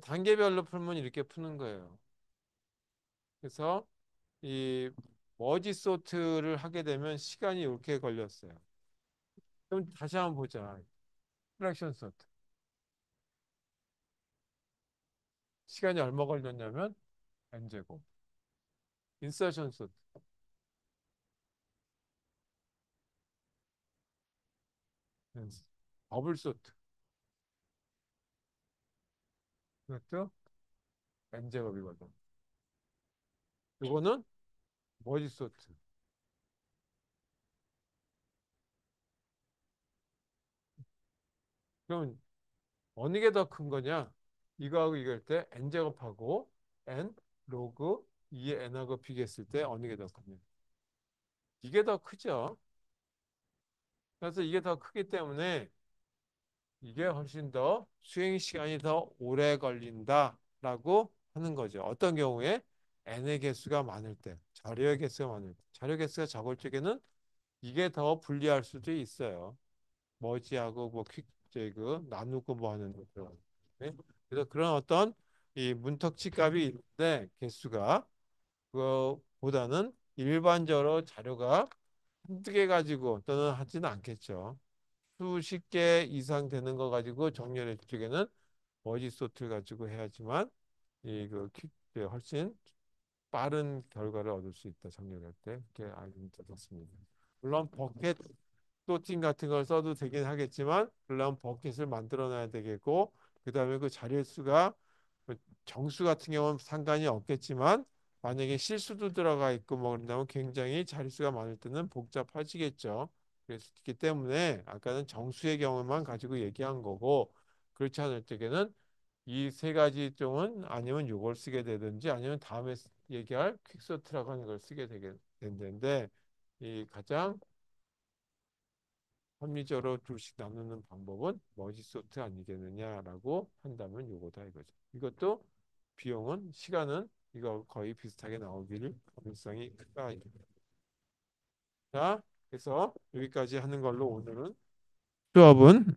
[SPEAKER 1] 단계별로 풀면 이렇게 푸는 거예요. 그래서 이 머지 소트를 하게 되면 시간이 이렇게 걸렸어요. 그럼 다시 한번 보자. 프랙션 소트. 시간이 얼마 걸렸냐면 n제곱. 인서션 소트. 버블 소트. 그것도 n제곱이거든. 이거는 머지 소트. 그럼 어느 게 더 큰 거냐? 이거하고 이걸 때 n제곱하고 n 로그 2의 n하고 비교했을 때 어느 게 더 크냐? 이게 더 크죠. 그래서 이게 더 크기 때문에 이게 훨씬 더 수행 시간이 더 오래 걸린다라고 하는 거죠. 어떤 경우에 n의 개수가 많을 때, 자료의 개수가 많을 때, 자료 개수가 적을 적에는 이게 더 불리할 수도 있어요. 머지하고 뭐 퀵제그 나누고 뭐 하는 것들. 네? 그래서 그런 어떤 이 문턱치 값이 있는데 개수가 그거보다는 일반적으로 자료가 한두 개 가지고 또는 하지는 않겠죠. 수십 개 이상 되는 거 가지고 정렬해 주기에는 머지소트를 가지고 해야지만 이그 훨씬 빠른 결과를 얻을 수 있다. 정렬할 때 이렇게 알면 되겠습니다. 물론 버켓 소팅 같은 걸 써도 되긴 하겠지만 그러려면 버켓을 만들어 놔야 되겠고 그다음에 그 자릿수가 그 정수 같은 경우는 상관이 없겠지만 만약에 실수도 들어가 있고 뭐 그런다면 굉장히 자릿수가 많을 때는 복잡해지겠죠. 그렇기 때문에 아까는 정수의 경우만 가지고 얘기한 거고 그렇지 않을 때에는 이 세 가지 쪽은 아니면 이걸 쓰게 되든지 아니면 다음에 얘기할 퀵소트라고 하는 걸 쓰게 되게 된다는데 이 가장 합리적으로 둘씩 나누는 방법은 머지소트 아니겠느냐라고 한다면 요거다 이거죠. 이것도 비용은 시간은 이거 거의 비슷하게 나오길 가능성이 크다. 자, 그래서 여기까지 하는 걸로 오늘은 수업은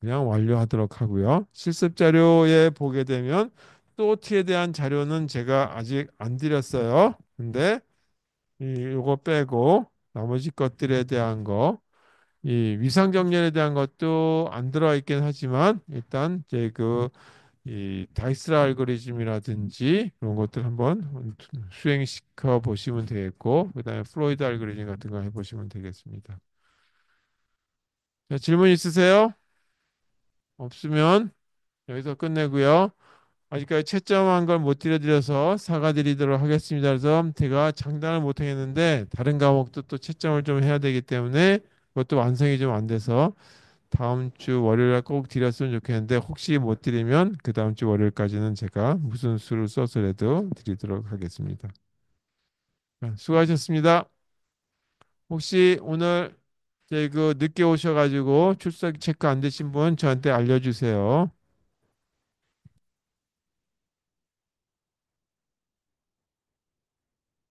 [SPEAKER 1] 그냥 완료하도록 하고요. 실습 자료에 보게 되면 소트에 대한 자료는 제가 아직 안 드렸어요. 근데 요거 빼고 나머지 것들에 대한 거 이 위상 정렬에 대한 것도 안 들어가 있긴 하지만 일단 이제 이 다이스 알고리즘이라든지 이런 것들 한번 수행시켜 보시면 되겠고 그다음에 플로이드 알고리즘 같은 거 해보시면 되겠습니다. 자, 질문 있으세요? 없으면 여기서 끝내고요. 아직까지 채점한 걸 못 드려서 사과드리도록 하겠습니다. 그래서 제가 장단을 못 하겠는데 다른 과목도 또 채점을 좀 해야 되기 때문에 그것도 완성이 좀 안 돼서 다음 주 월요일에 꼭 드렸으면 좋겠는데 혹시 못 드리면 그 다음 주 월요일까지는 제가 무슨 수를 써서라도 드리도록 하겠습니다. 수고하셨습니다. 혹시 오늘 그 늦게 오셔가지고 출석 체크 안 되신 분 저한테 알려주세요.